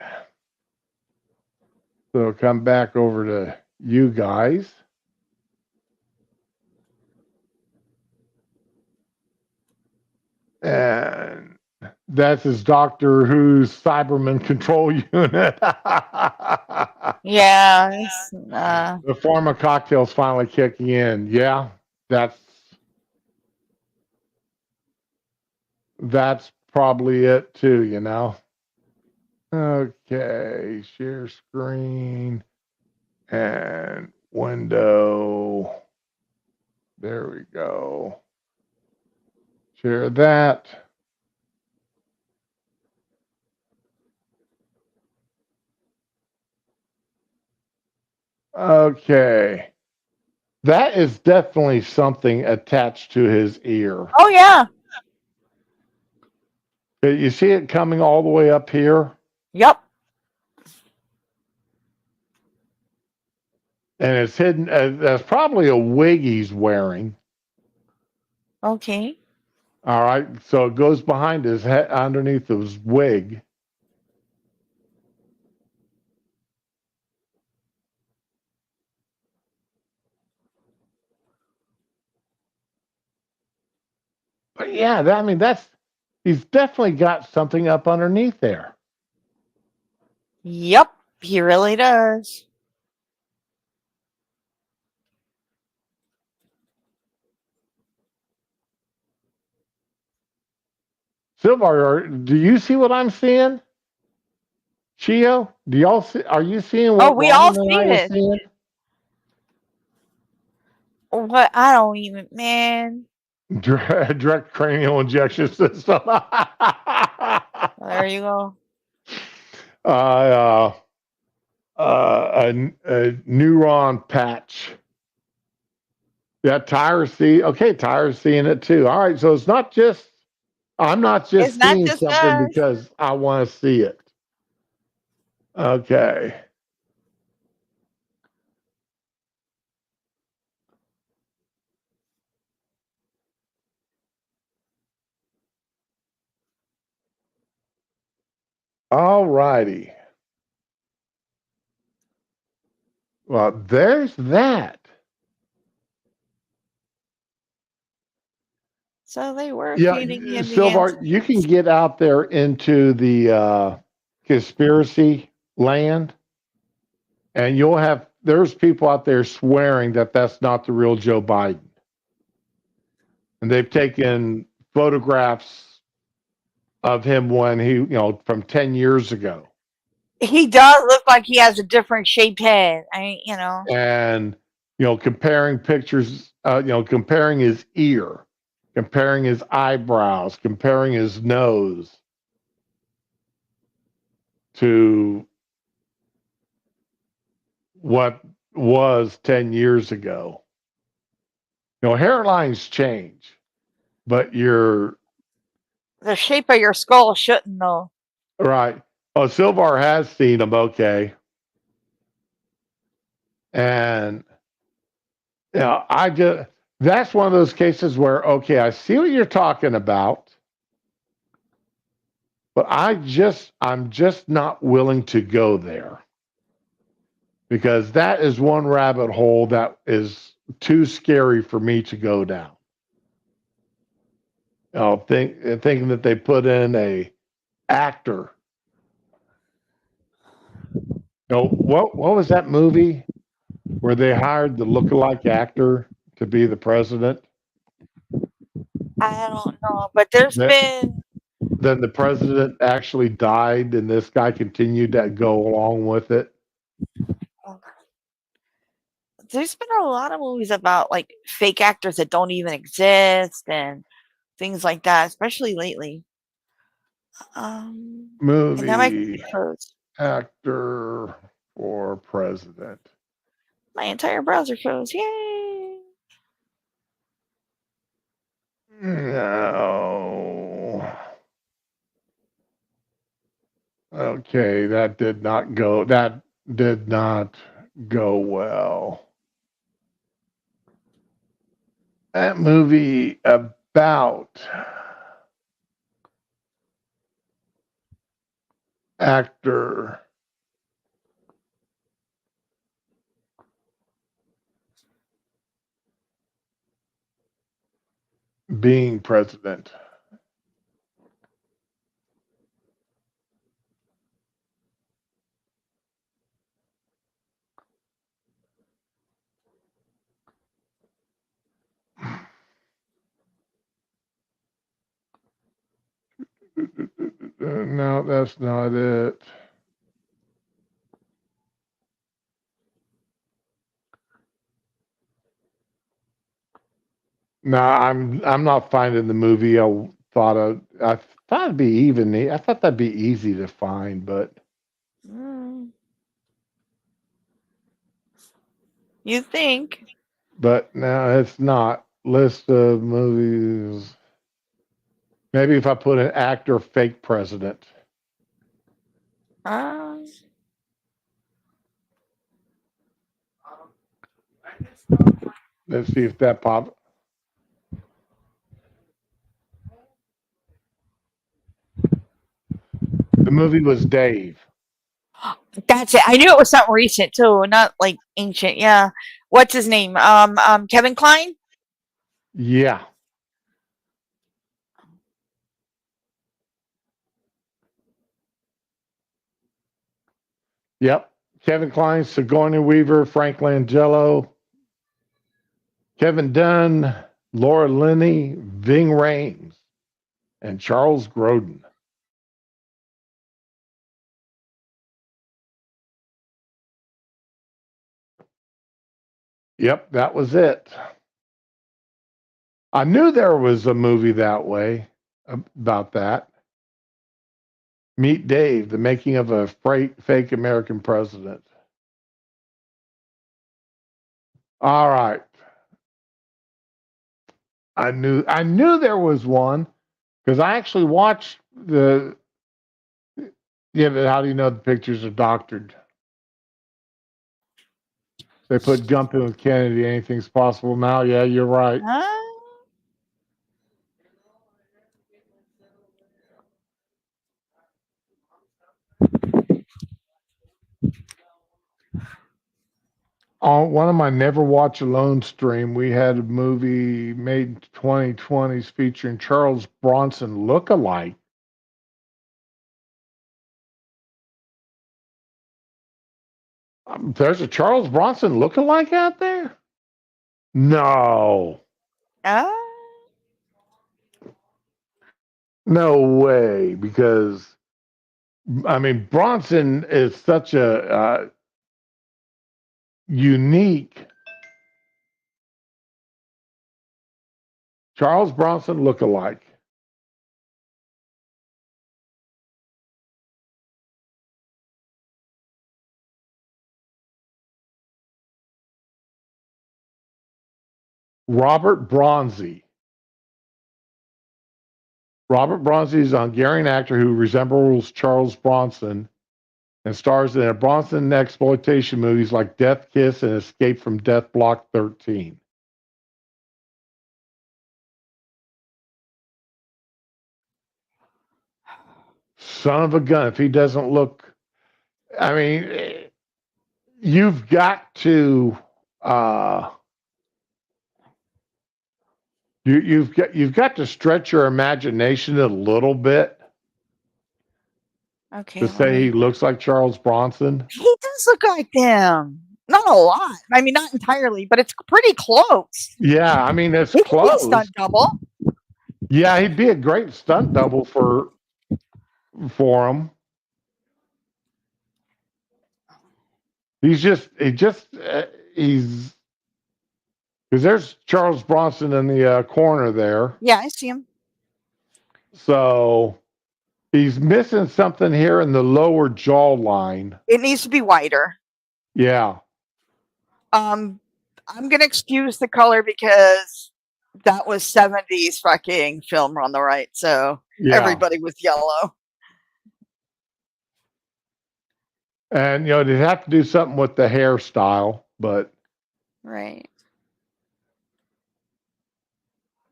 So come back over to you guys. And that's his Doctor Who's Cyberman control unit. Yeah, The pharma cocktail's finally kicking in. Yeah, that's probably it too, you know. Okay, share screen and window. There we go. Share that. Okay. That is definitely something attached to his ear. oh yeah. You see it coming all the way up here? Yep. And it's hidden. That's probably a wig he's wearing. Okay. All right. So it goes behind his head, underneath his wig. But yeah, he's definitely got something up underneath there. Yep. He really does. Silver, do you see what I'm seeing? Chio, do y'all see? Are you seeing what We all Robin and see I are it. seeing? What? I don't even, man. Direct cranial injection system. There you go. A neuron patch. Yeah, Tyra's Tyra's seeing it too. All right, so it's not just I'm not just It's not seeing just something us. because I want to see it. Okay. All righty. Well, there's that. So they were Yeah, feeding the Silvar, Indians. you can get out there into the conspiracy land, and there's people out there swearing that that's not the real Joe Biden. And they've taken photographs of him when from 10 years ago. He does look like he has a different shaped head. And, comparing pictures, comparing his ear, comparing his eyebrows, comparing his nose to what was 10 years ago. Hairlines change, but The shape of your skull shouldn't, though. right. Oh, Silvar has seen them, okay. And that's one of those cases where, okay, I see what you're talking about, but I'm just not willing to go there. Because that is one rabbit hole that is too scary for me to go down. Thinking that they put in a actor. What was that movie where they hired the lookalike actor to be the president? I don't know, but there's been Then the president actually died, and this guy continued to go along with it. there's been a lot of movies about like fake actors that don't even exist and things like that, especially lately. And now my Movie froze. actor for president. My entire browser froze. Yay! No. Okay, that did not go. That did not go well. That movie about actor being president. No, that's not it. No, I'm not finding the movie. I thought it'd be even. I thought that'd be easy to find, but You think? but no, it's not. List of movies. Maybe if I put an actor fake president. Uh, Let's see if that pops. The movie was Dave. that's it. I knew it was something recent too, not like ancient. Yeah. What's his name? Kevin Kline. Yeah. Yep. Kevin Kline, Sigourney Weaver, Frank Langella, Kevin Dunn, Laura Linney, Ving Rhames, and Charles Grodin. Yep, that was it. I knew there was a movie that way about that. Meet Dave, the making of a fake American president. All right. I knew there was one because I actually watched the. Yeah, but how do you know the pictures are doctored? They put jumping with Kennedy. Anything's possible now. Yeah, you're right. on one of my Never Watch Alone stream, we had a movie made 2020s featuring Charles Bronson look-alike. There's a Charles Bronson look-alike out there? No. No way, because I mean Bronson is such a unique Charles Bronson look-alike. Robert Bronzy. Robert Bronzy is a Hungarian actor who resembles Charles Bronson and stars in a Bronson exploitation movies like Death Kiss and Escape from Death Block 13. Son of a gun, if he doesn't look, I mean, you've got to you've got to stretch your imagination a little bit Okay. to say he looks like Charles Bronson. He does look like them. Not a lot. I mean, not entirely, but it's pretty close. Yeah, I mean it's He could be a close. stunt double. Yeah, he'd be a great stunt double for him. He's because there's Charles Bronson in the corner there. Yeah, I see him. So he's missing something here in the lower jawline. It needs to be wider. Yeah. I'm gonna excuse the color because that was 70s fucking film on the right, so Yeah. everybody was yellow. And they'd have to do something with the hairstyle, but Right.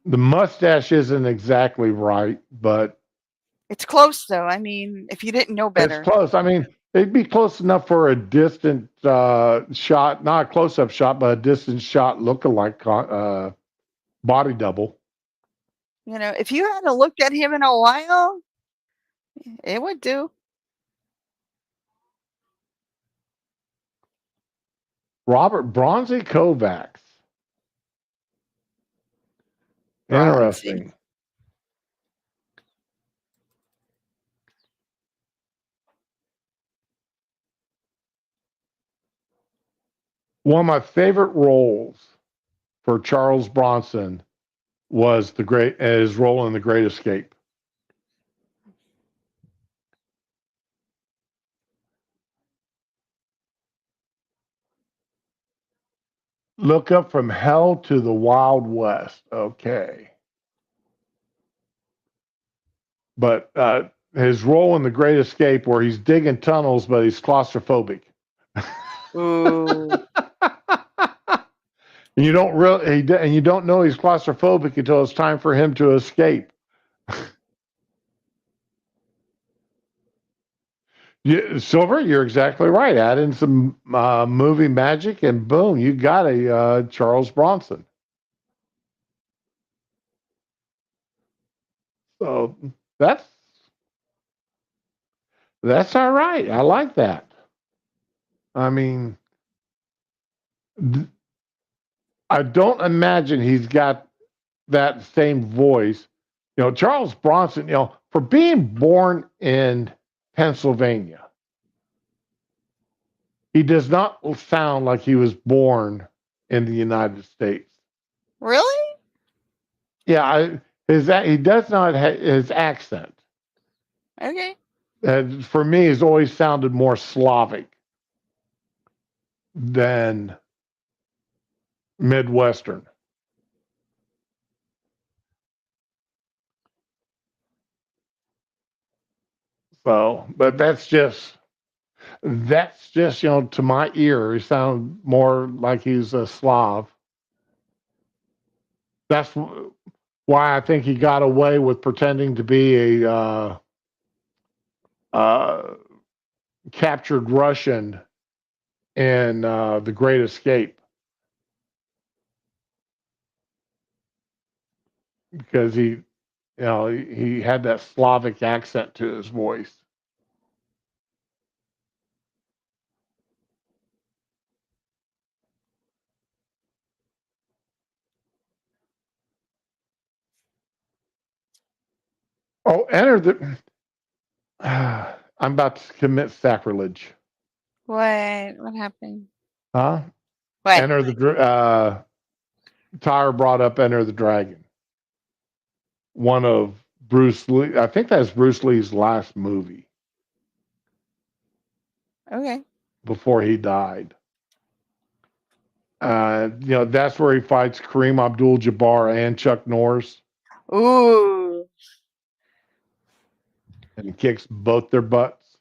the mustache isn't exactly right, but It's close though. I mean, if you didn't know better. it's close. I mean, it'd be close enough for a distant shot, not a close-up shot, but a distant shot lookalike body double. If you hadn't looked at him in a while, it would do. Robert Bronzy Kovacs. Interesting. One of my favorite roles for Charles Bronson was his role in The Great Escape. Look up from hell to the Wild West. Okay. But his role in The Great Escape, where he's digging tunnels, but he's claustrophobic. Ooh. And you don't know he's claustrophobic until it's time for him to escape. Silver, you're exactly right. Add in some movie magic, and boom, you got a Charles Bronson. So that's all right. I like that. I mean, I don't imagine he's got that same voice. Charles Bronson, for being born in Pennsylvania, he does not sound like he was born in the United States. Really? Yeah, he does not have his accent. Okay. For me, has always sounded more Slavic than Midwestern. So, but that's just to my ear, he sounds more like he's a Slav. That's why I think he got away with pretending to be a captured Russian in The Great Escape, because he had that Slavic accent to his voice. Oh, enter the. I'm about to commit sacrilege. What happened? Huh? What? Enter the. Tyre brought up Enter the Dragon. One of Bruce Lee. I think that's Bruce Lee's last movie Okay. before he died. That's where he fights Kareem Abdul-Jabbar and Chuck Norris Ooh. and kicks both their butts.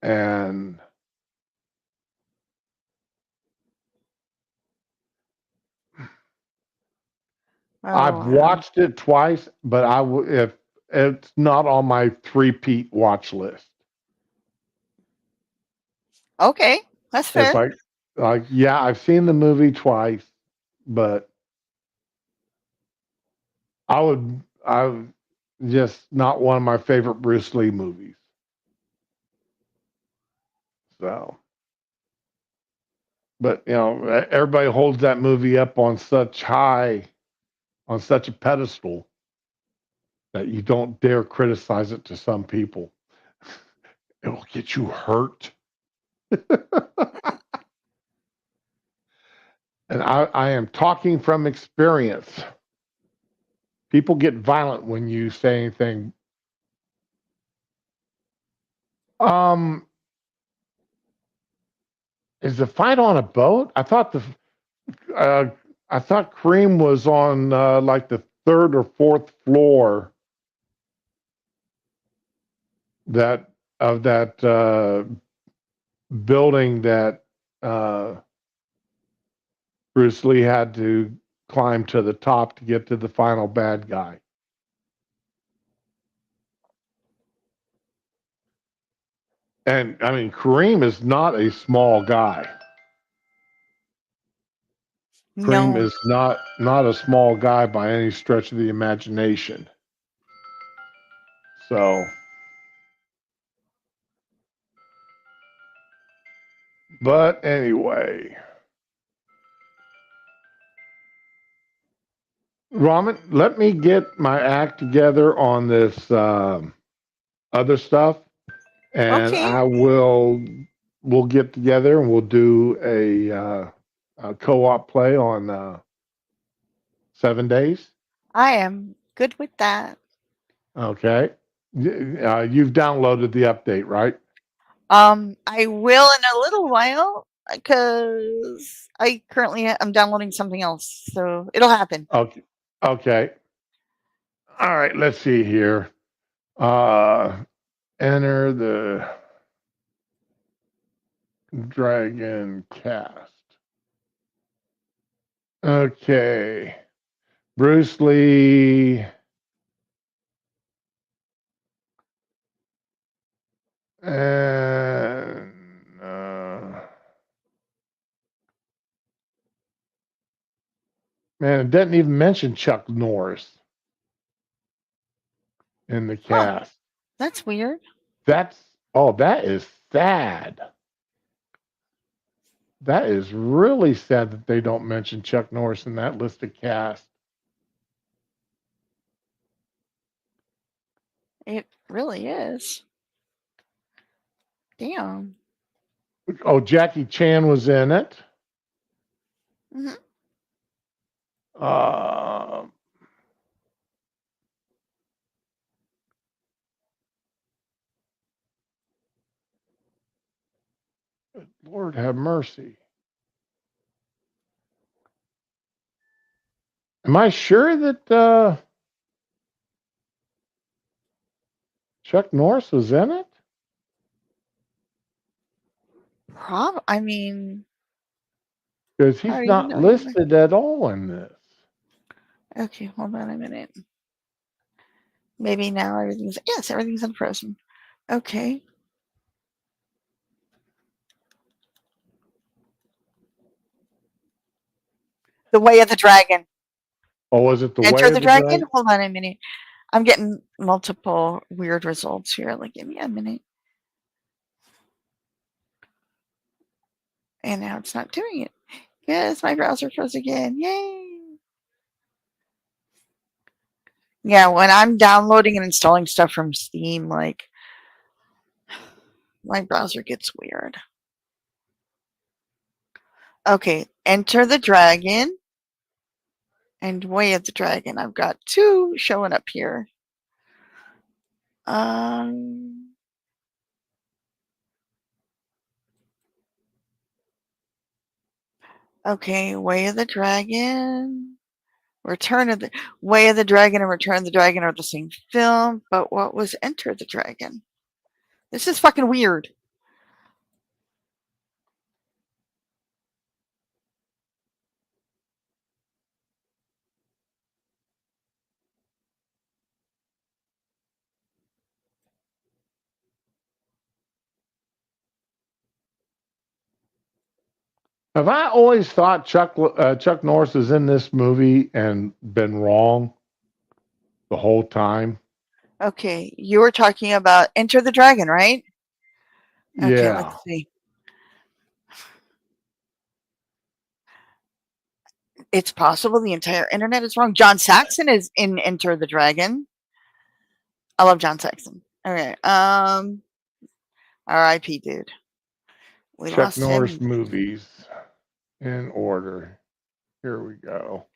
And I've Oh, watched it twice, but if it's not on my three-peat watch list. okay. That's It's fair. like yeah, I've seen the movie twice, but I just not one of my favorite Bruce Lee movies. So, but everybody holds that movie up on such a pedestal that you don't dare criticize it to some people. It will get you hurt. And I am talking from experience. People get violent when you say anything. Is the fight on a boat? I thought Kareem was on like the third or fourth floor that building that Bruce Lee had to climb to the top to get to the final bad guy. And I mean, Kareem is not a small guy. Kareem No. is not a small guy by any stretch of the imagination. So, but anyway, Ramen, let me get my act together on this other stuff, and Okay. we'll get together and we'll do a co-op play on 7 days. I am good with that. Okay. You've downloaded the update, right? I will in a little while because I'm downloading something else, so it'll happen. Okay. Okay. All right. Let's see here. Uh, enter the Dragon Cast. Okay. Bruce Lee. And man, it doesn't even mention Chuck Norris in the Huh. cast. That's weird. That is sad. That is really sad that they don't mention Chuck Norris in that list of cast. It really is. Damn. Oh, Jackie Chan was in it. hmm Uh, Lord have mercy. Am I sure that Chuck Norris was in it? I mean, Because how he's are you not knowing that? listed at all in this. Okay, hold on a minute. Maybe now everything's unfrozen. Okay. The Way of the Dragon. Oh, was it the Enter Way the of the Dragon? Hold on a minute. I'm getting multiple weird results here. Like, give me a minute. And now it's not doing it. Yes, my browser froze again. Yay. Yeah, when I'm downloading and installing stuff from Steam, like, my browser gets weird. Okay, Enter the Dragon and Way of the Dragon. I've got two showing up here. Okay, Way of the Dragon. Return of the Way of the Dragon and Return of the Dragon are the same film, but what was Enter the Dragon? This is fucking weird. Have I always thought Chuck Norris is in this movie and been wrong the whole time? Okay, you were talking about Enter the Dragon, right? Okay, Yeah. let's see. It's possible the entire internet is wrong. John Saxon is in Enter the Dragon. I love John Saxon. Okay. R.I.P. dude. We Chuck lost Norris him. movies in order. Here we go.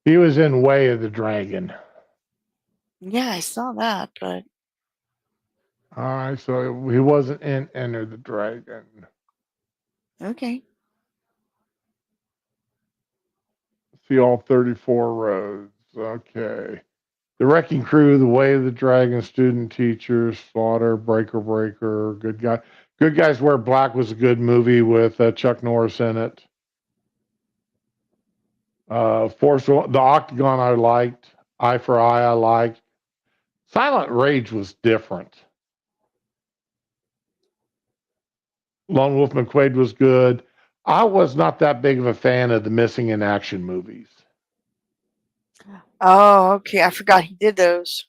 He was in Way of the Dragon. Yeah, I saw that, but All right, so he wasn't in Enter the Dragon. okay. See all 34 roads. Okay. The Wrecking Crew, The Way of the Dragon, Student Teachers, Slaughter, Breaker Breaker, Good Guy. Good Guys Wear Black was a good movie with Chuck Norris in it. Force the Octagon I liked. Eye for Eye I liked. Silent Rage was different. Lone Wolf McQuaid was good. I was not that big of a fan of the Missing in Action movies. Oh, okay. I forgot he did those.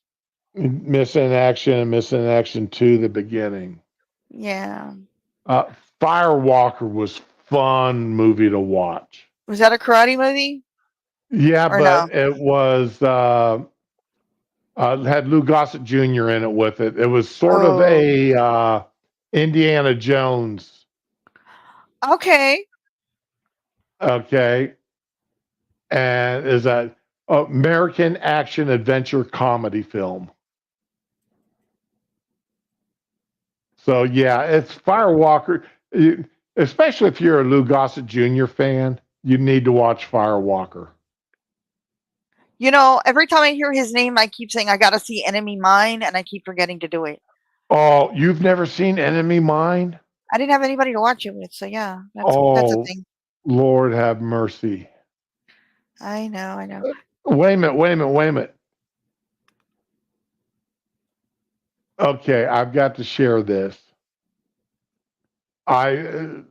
Missing in Action 2, the beginning. Yeah. Firewalker was fun movie to watch. Was that a karate movie? Yeah, Or but no? it was had Lou Gossett Jr. in it with it. It was sort of Oh. a Indiana Jones. Okay. Okay, and is a American action adventure comedy film. So yeah, it's Firewalker. Especially if you're a Lou Gossett Jr. fan, you need to watch Firewalker. You know, every time I hear his name, I keep saying I gotta see Enemy Mine, and I keep forgetting to do it. Oh, you've never seen Enemy Mine? I didn't have anybody to watch it with, so yeah, that's a thing. Lord have mercy. I know. Wait a minute. Okay, I've got to share this. I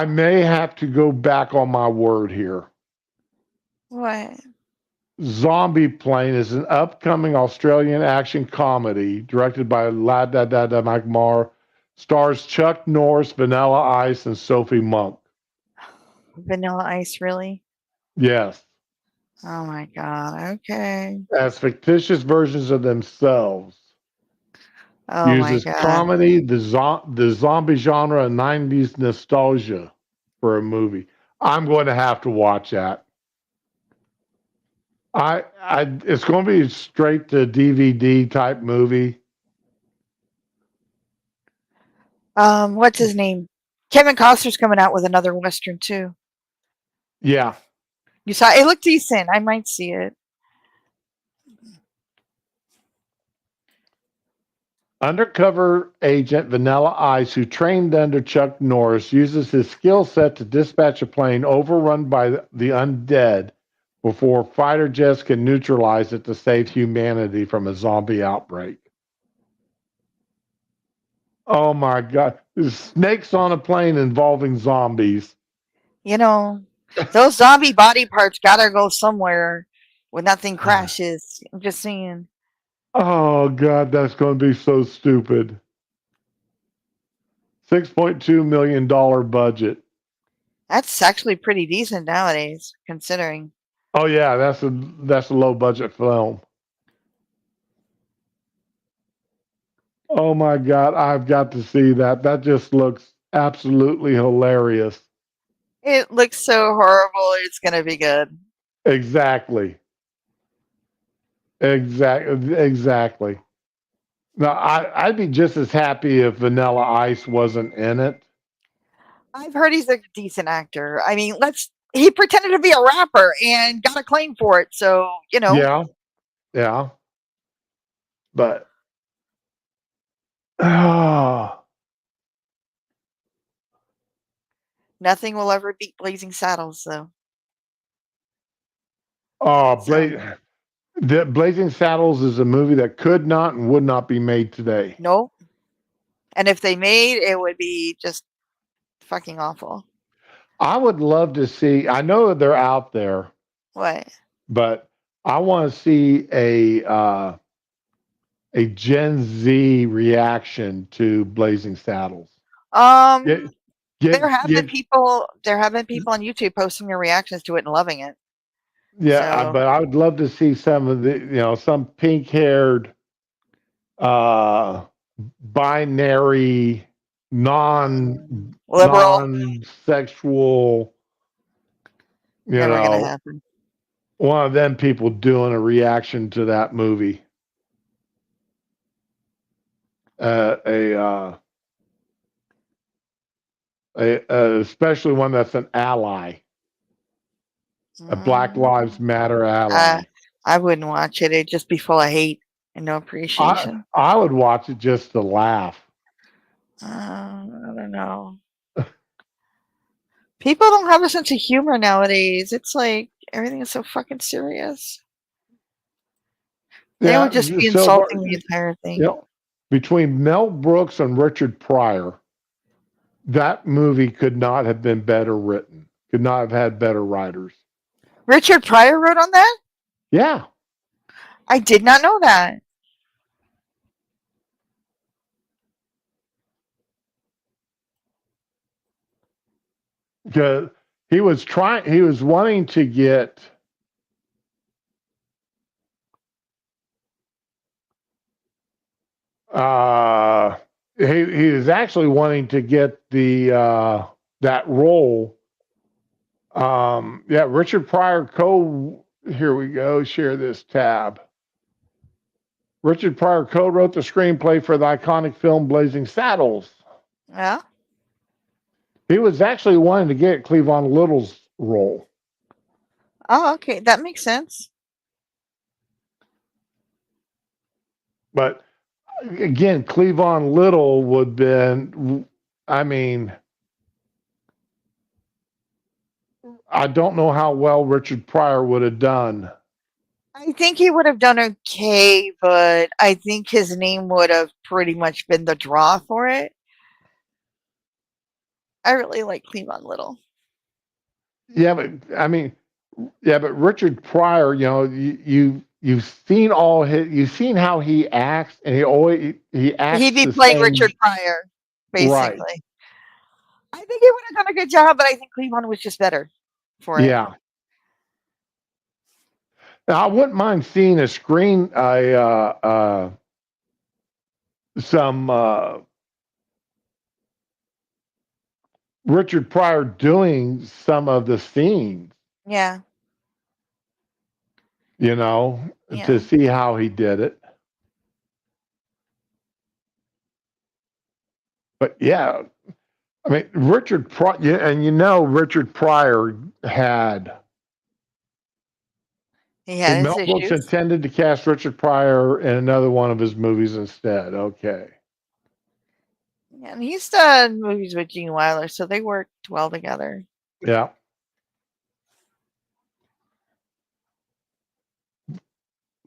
may have to go back on my word here. What? Zombie Plane is an upcoming Australian action comedy directed by Ladada Magmar, stars Chuck Norris, Vanilla Ice, and Sophie Monk. Vanilla Ice, really? Yes. Oh my god. Okay. As fictitious versions of themselves. Oh Uses my god. comedy, the zombie genre, and 90s nostalgia for a movie. I'm going to have to watch that. It's going to be straight to DVD type movie. What's his name? Kevin Costner's coming out with another Western too. Yeah. You saw it looked decent. I might see it. Undercover agent Vanilla Ice, who trained under Chuck Norris, uses his skill set to dispatch a plane overrun by the undead before fighter jets can neutralize it to save humanity from a zombie outbreak. Oh my God. Snakes on a plane involving zombies. You know, those zombie body parts gotta go somewhere when that thing crashes. I'm just saying. Oh God, that's going to be so stupid. $6.2 million budget. That's actually pretty decent nowadays, considering. Oh yeah, that's a low budget film. Oh my God, I've got to see that. That just looks absolutely hilarious. It looks so horrible. It's gonna be good. Exactly. Exactly. Now, I'd be just as happy if Vanilla Ice wasn't in it. I've heard he's a decent actor. I mean, he pretended to be a rapper and got a claim for it. So, Yeah, yeah. But oh, nothing will ever beat Blazing Saddles, though. oh, So, Blazing Saddles is a movie that could not and would not be made today. nope. And if they made, it would be just fucking awful. I would love to see. I know that they're out there, What? but I want to see a Gen Z reaction to Blazing Saddles. Get, There have been get, people. There have been people on YouTube posting their reactions to it and loving it. yeah, So, but I would love to see some of the, some pink-haired, uh, binary, liberal, non-sexual, never gonna happen. one of them people doing a reaction to that movie. Especially one that's an ally, a Black Lives Matter ally. I wouldn't watch it. It'd just be full of hate and no appreciation. I would watch it just to laugh. I don't know. People don't have a sense of humor nowadays. It's like everything is so fucking serious. They would just be insulting the entire thing. Between Mel Brooks and Richard Pryor, that movie could not have been better written. Could not have had better writers. Richard Pryor wrote on that? Yeah. I did not know that. Because he was wanting to get he was actually wanting to get the that role. Richard Pryor here we go, share this tab. Richard Pryor co-wrote the screenplay for the iconic film Blazing Saddles. Yeah. He was actually wanting to get Cleavon Little's role. Oh, okay. That makes sense. But again, Cleavon Little would have been, I mean, I don't know how well Richard Pryor would have done. I think he would have done okay, but I think his name would have pretty much been the draw for it. I really like Cleavon Little. Yeah, but I mean, but Richard Pryor, you've seen you've seen how he acts, and he acts. He'd be the playing same, Richard Pryor, basically. Right. I think he would have done a good job, but I think Cleavon was just better for it. Yeah. Now, I wouldn't mind seeing some Richard Pryor doing some of the scenes. Yeah. To see how he did it. But yeah, I mean, Richard Pryor, and Richard Pryor had. He had Mel Brooks intended to cast Richard Pryor in another one of his movies instead. Okay. Yeah, and he's done movies with Gene Wilder, so they worked well together. Yeah.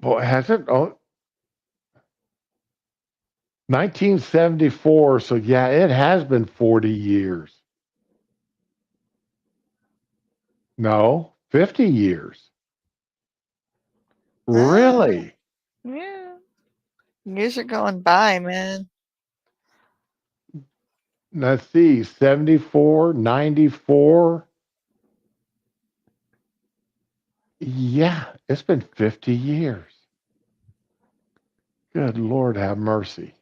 Well, has it? Oh, 1974. So yeah, it has been 40 years. No, 50 years. Really? Yeah. Years are going by, man. Let's see, 74, 94. Yeah, it's been 50 years. Good Lord, have mercy.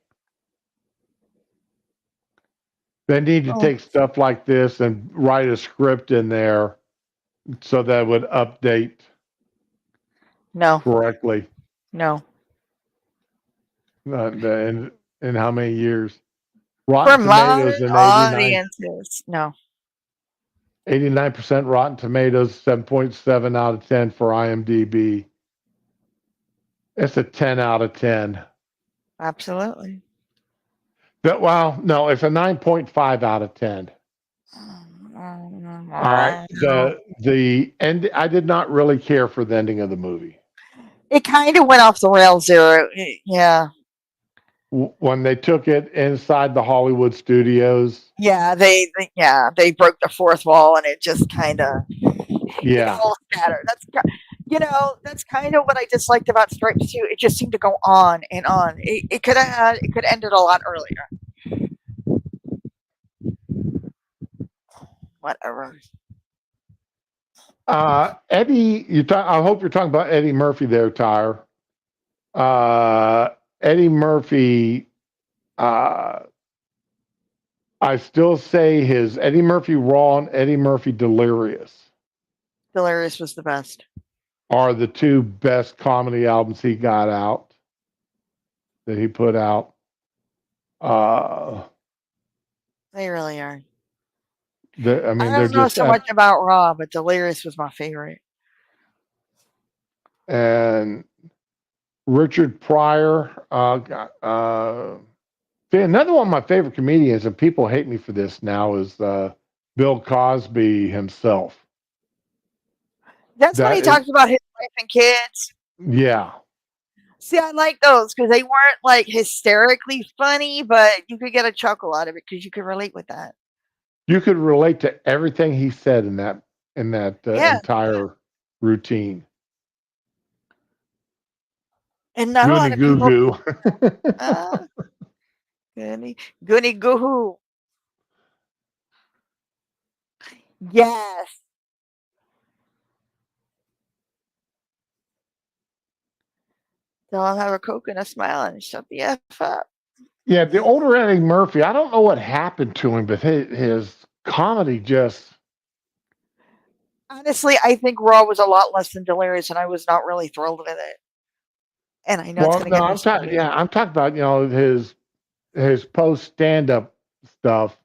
They need to Oh. take stuff like this and write a script in there so that it would update No, correctly. no. In how many years? For Rotten modern Tomatoes in 89, audiences, no. 89% Rotten Tomatoes, 7.7 out of 10 for IMDb. It's a 10 out of 10. Absolutely. Well, no, it's a 9.5 out of 10. All right. The end. I did not really care for the ending of the movie. It kind of went off the rails there. Yeah. When they took it inside the Hollywood studios. Yeah, they broke the fourth wall and it just kind of Yeah. all scattered. That's kind of what I disliked about Stripes 2. It just seemed to go on and on. It could ended a lot earlier. Whatever. Eddie, I hope you're talking about Eddie Murphy there, Tyre. Eddie Murphy, I still say his Eddie Murphy Raw and Eddie Murphy Delirious Delirious was the best. are the two best comedy albums he got out, that he put out. They really are. I mean, I they're don't know just so much about Raw, but Delirious was my favorite. and Richard Pryor. See, another one of my favorite comedians, and people hate me for this now, is Bill Cosby himself. That's when he talks about his wife and kids. Yeah. See, I like those because they weren't like hysterically funny, but you could get a chuckle out of it because you could relate with that. You could relate to everything he said in that entire routine. And not a lot of people. Goody goo hoo. Yes. They'll have a Coke and a smile and shut the F up. Yeah, the older Eddie Murphy, I don't know what happened to him, but his comedy just... Honestly, I think Raw was a lot less than Delirious, and I was not really thrilled with it. And I know it's going to get... I'm talking about, his post stand-up stuff.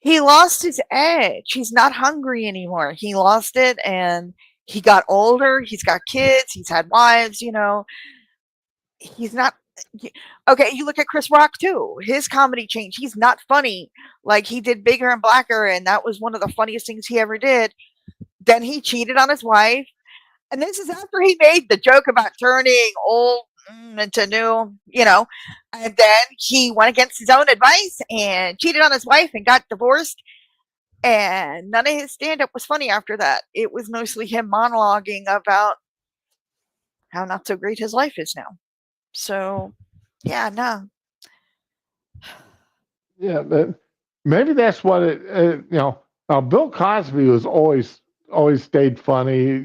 He lost his edge. He's not hungry anymore. He lost it, and he got older. He's got kids. He's had wives, He's not... Okay, you look at Chris Rock, too. His comedy changed. He's not funny. Like, he did Bigger and Blacker, and that was one of the funniest things he ever did. Then he cheated on his wife. And this is after he made the joke about turning old into new, And then he went against his own advice and cheated on his wife and got divorced. And none of his stand-up was funny after that. It was mostly him monologuing about how not so great his life is now. So, yeah, no. Yeah, maybe that's what it, Now, Bill Cosby was always stayed funny.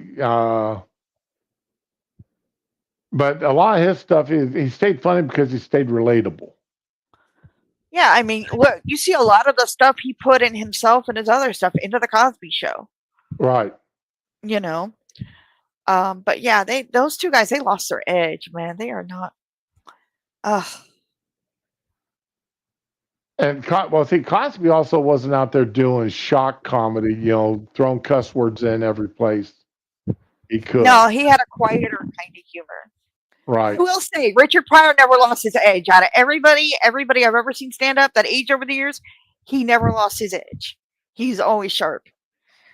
But a lot of his stuff, he stayed funny because he stayed relatable. Yeah, I mean, look, you see a lot of the stuff he put in himself and his other stuff into the Cosby Show. Right. But yeah, those two guys, they lost their edge, man. They are not. And Cosby also wasn't out there doing shock comedy, throwing cuss words in every place he could. No, he had a quieter kind of humor. Right. I will say, Richard Pryor never lost his edge. Out of everybody I've ever seen stand up that age over the years, he never lost his edge. He's always sharp.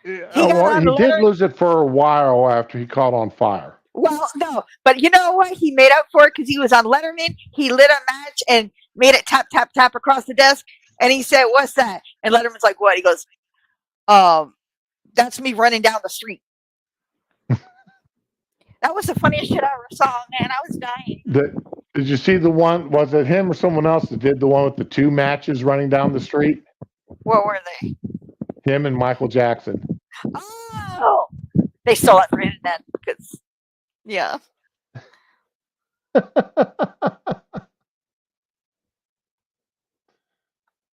He did lose it for a while after he caught on fire. Well, no, but you know what? He made up for it because he was on Letterman. He lit a match, and made it tap, tap, tap across the desk. And he said, "What's that?" And Letterman's like, "What?" He goes, "That's me running down the street." That was the funniest shit I ever saw, man. I was dying. Did you see the one? Was it him or someone else that did the one with the 2 matches running down the street? What were they? Him and Michael Jackson. Oh, they stole that from the internet because, yeah.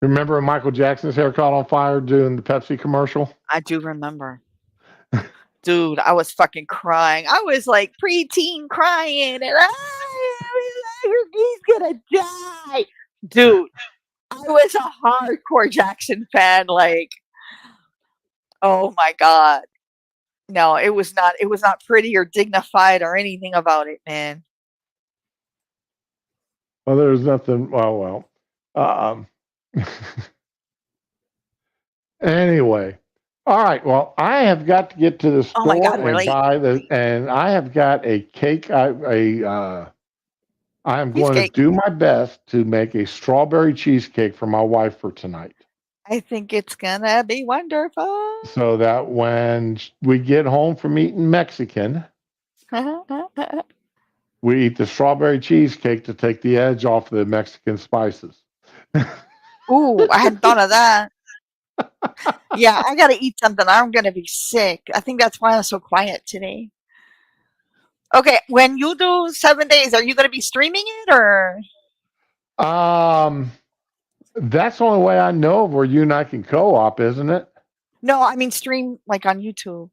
Remember when Michael Jackson's hair caught on fire doing the Pepsi commercial? I do remember. Dude, I was fucking crying. I was like preteen crying, and he's gonna die. Dude, I was a hardcore Jackson fan. Like, oh my god. No, it was not pretty or dignified or anything about it, man. Well, there's nothing. Well. Anyway, all right. Well, I have got to get to the Oh my store God, we're and late. buy and I have got a cake. I am going to Cheesecake. do my best to make a strawberry cheesecake for my wife for tonight, I think it's gonna be wonderful. so that when we get home from eating Mexican, we eat the strawberry cheesecake to take the edge off the Mexican spices. Ooh, I hadn't thought of that. Yeah, I gotta eat something. I'm gonna be sick. I think that's why I'm so quiet today. Okay, when you do 7 days, are you gonna be streaming it or? That's the only way I know of where you and I can co-op, isn't it? No, I mean stream like on YouTube.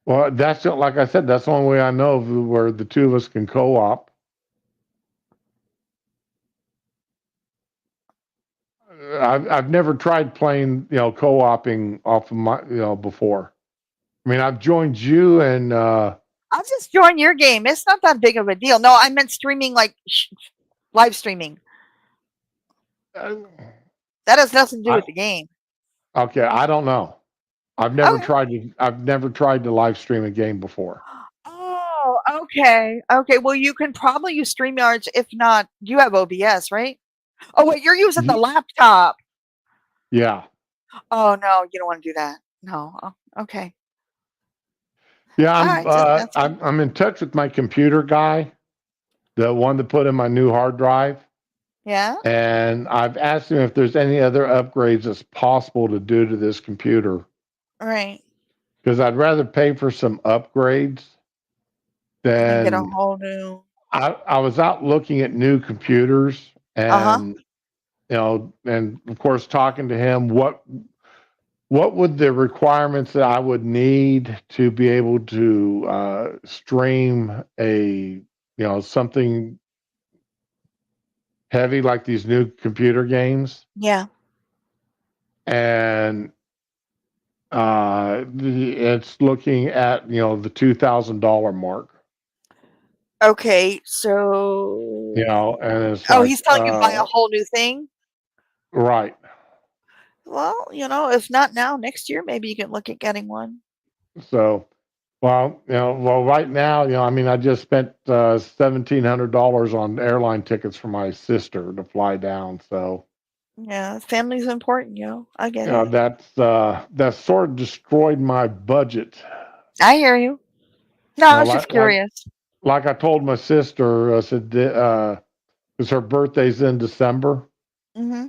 Well, that's like I said, that's the only way I know of where the two of us can co-op. I've never tried playing, co-oping off of my, before. I mean, I've joined you and I'll just join your game. It's not that big of a deal. No, I meant streaming, like live streaming. That has nothing to do with the game. Okay, I don't know. I've never Okay. tried to live stream a game before. Oh, okay. Okay. Well, you can probably use StreamYards. If not, you have OBS, right? Oh, wait, you're using the laptop. Yeah. Oh, no, you don't want to do that. No. Oh, okay. Yeah, Alright, I'm in touch with my computer guy, the one that put in my new hard drive. Yeah. And I've asked him if there's any other upgrades that's possible to do to this computer. Right. Because I'd rather pay for some upgrades And get a than whole new. I was out looking at new computers and and of course talking to him what would the requirements that I would need to be able to stream a something heavy like these new computer games. Yeah. And it's looking at the $2,000 mark. Okay, so. And it's Oh, like, he's telling you to buy a whole new thing? right. Well, if not now, next year, maybe you can look at getting one. So, right now, I mean, I just spent $1,700 on airline tickets for my sister to fly down. So, Yeah, family's important, I get it. that sort of destroyed my budget. I hear you. No, I was just curious. Like I told my sister, I said, because her birthday's in December. Mm-hmm.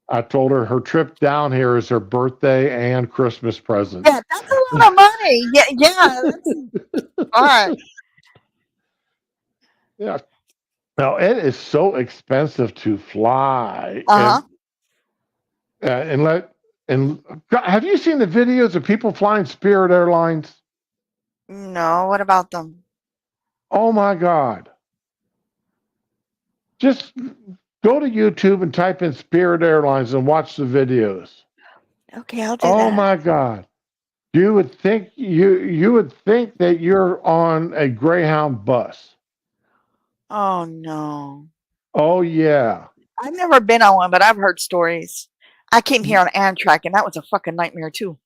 I told her trip down here is her birthday and Christmas present. Yeah, that's a lot of money. Yeah, that's all right. Yeah. Now it is so expensive to fly. Uh-huh. And have you seen the videos of people flying Spirit Airlines? No, what about them? Oh my God. Just go to YouTube and type in Spirit Airlines and watch the videos. Okay, I'll do that. Oh my God. You would think that you're on a Greyhound bus. Oh no. Oh yeah. I've never been on one, but I've heard stories. I came here on Amtrak, and that was a fucking nightmare too.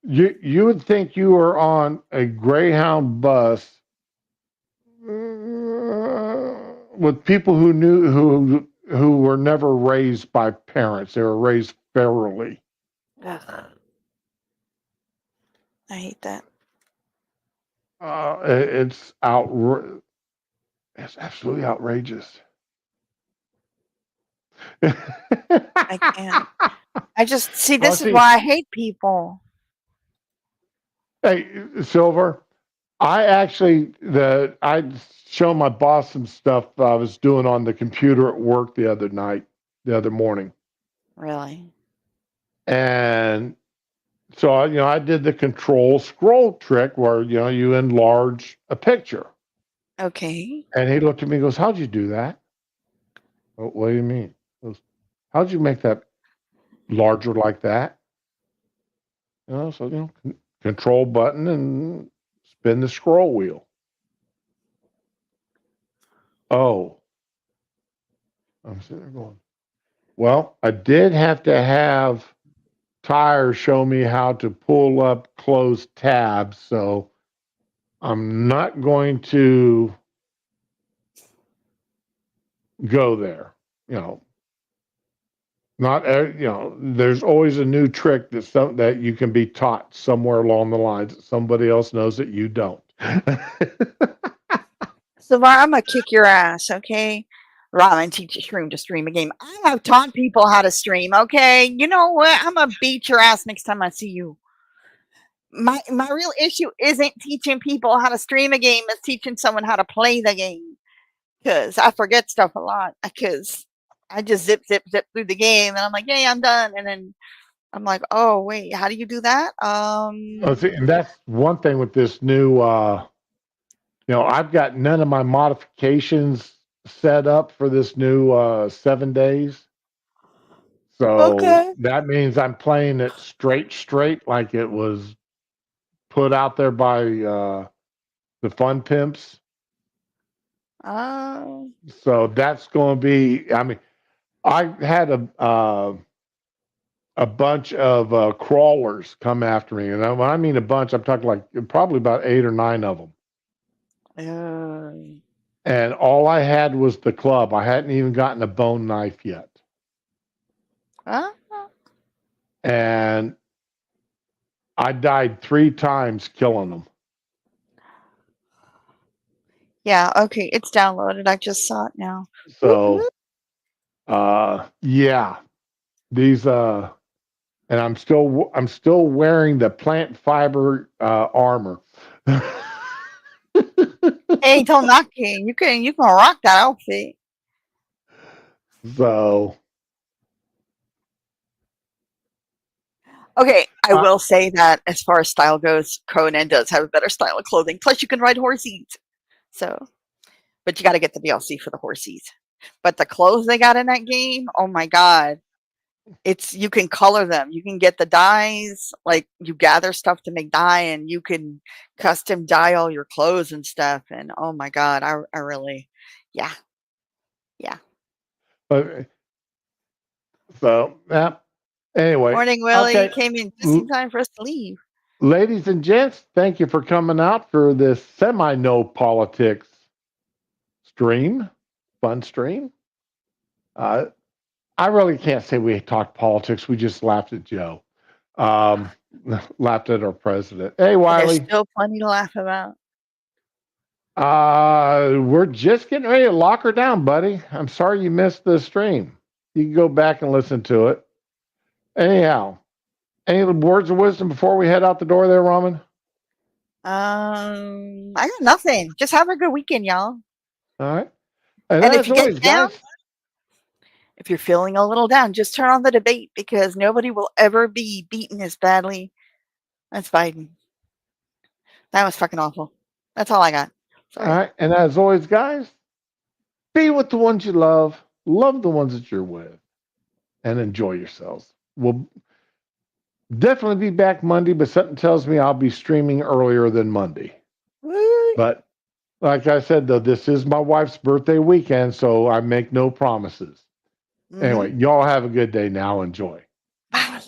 You would think you were on a Greyhound bus with people who were never raised by parents. They were raised fairly. Ugh. I hate that. It's it's absolutely outrageous. I can't. I just see. Well, This is see, why I hate people. hey, Silver, I showed my boss some stuff I was doing on the computer at work the other morning. Really? And so I did the control scroll trick where you enlarge a picture. Okay. And he looked at me and goes, "How'd you do that?" What do you mean? He goes, "How'd you make that larger like that?" So control button and spin the scroll wheel. Oh, I'm sitting there going, well, I did have to have Tyre show me how to pull up closed tabs, so I'm not going to go there. Not there's always a new trick that you can be taught somewhere along the lines that somebody else knows that you don't. So I'm gonna kick your ass, okay? Ramen teach a stream to stream a game. I have taught people how to stream, okay? You know what? I'm gonna beat your ass next time I see you. My real issue isn't teaching people how to stream a game, it's teaching someone how to play the game. Because I forget stuff a lot. Because I just zip through the game and I'm like, yay, I'm done. And then I'm like, oh wait, how do you do that? See, and that's one thing with this new I've got none of my modifications set up for this new 7 days. So Okay. that means I'm playing it straight, like it was put out there by the Fun Pimps. Oh. So that's going to be. I mean, I had a bunch of crawlers come after me, and when I mean a bunch, I'm talking like probably about 8 or 9 of them. And all I had was the club. I hadn't even gotten a bone knife yet. Huh? And I died 3 times killing them. Yeah, okay, it's downloaded. I just saw it now. So, yeah, these and I'm still wearing the plant fiber armor. Hey, don't knock it. You can rock that outfit. So, Okay, I will say that as far as style goes, Conan does have a better style of clothing. Plus, you can ride horses. So, but you got to get the DLC for the horses. But the clothes they got in that game, oh my god. You can color them. You can get the dyes, like you gather stuff to make dye and you can custom dye all your clothes and stuff. And oh my god, I really, yeah. Yeah. but so yeah. Anyway, Morning, Willie. okay. You came in just in time for us to leave. Ladies and gents, thank you for coming out for this semi-no politics stream, Funstream. I really can't say we talked politics. We just laughed at Joe, laughed at our president. Hey, And Wiley. there's still plenty to laugh about. We're just getting ready to lock her down, buddy. I'm sorry you missed the stream. You can go back and listen to it. Anyhow, any words of wisdom before we head out the door there, Raman? I got nothing. Just have a good weekend, y'all. All right. And if you always, get down, guys, if you're feeling a little down, just turn on the debate because nobody will ever be beaten as badly as Biden. That was fucking awful. That's all I got. Sorry. all right. And as always, guys, be with the ones you love the ones that you're with, and enjoy yourselves. We'll definitely be back Monday, but something tells me I'll be streaming earlier than Monday. Woo. But like I said, though, this is my wife's birthday weekend, so I make no promises. Anyway, y'all have a good day now. Enjoy. Bye.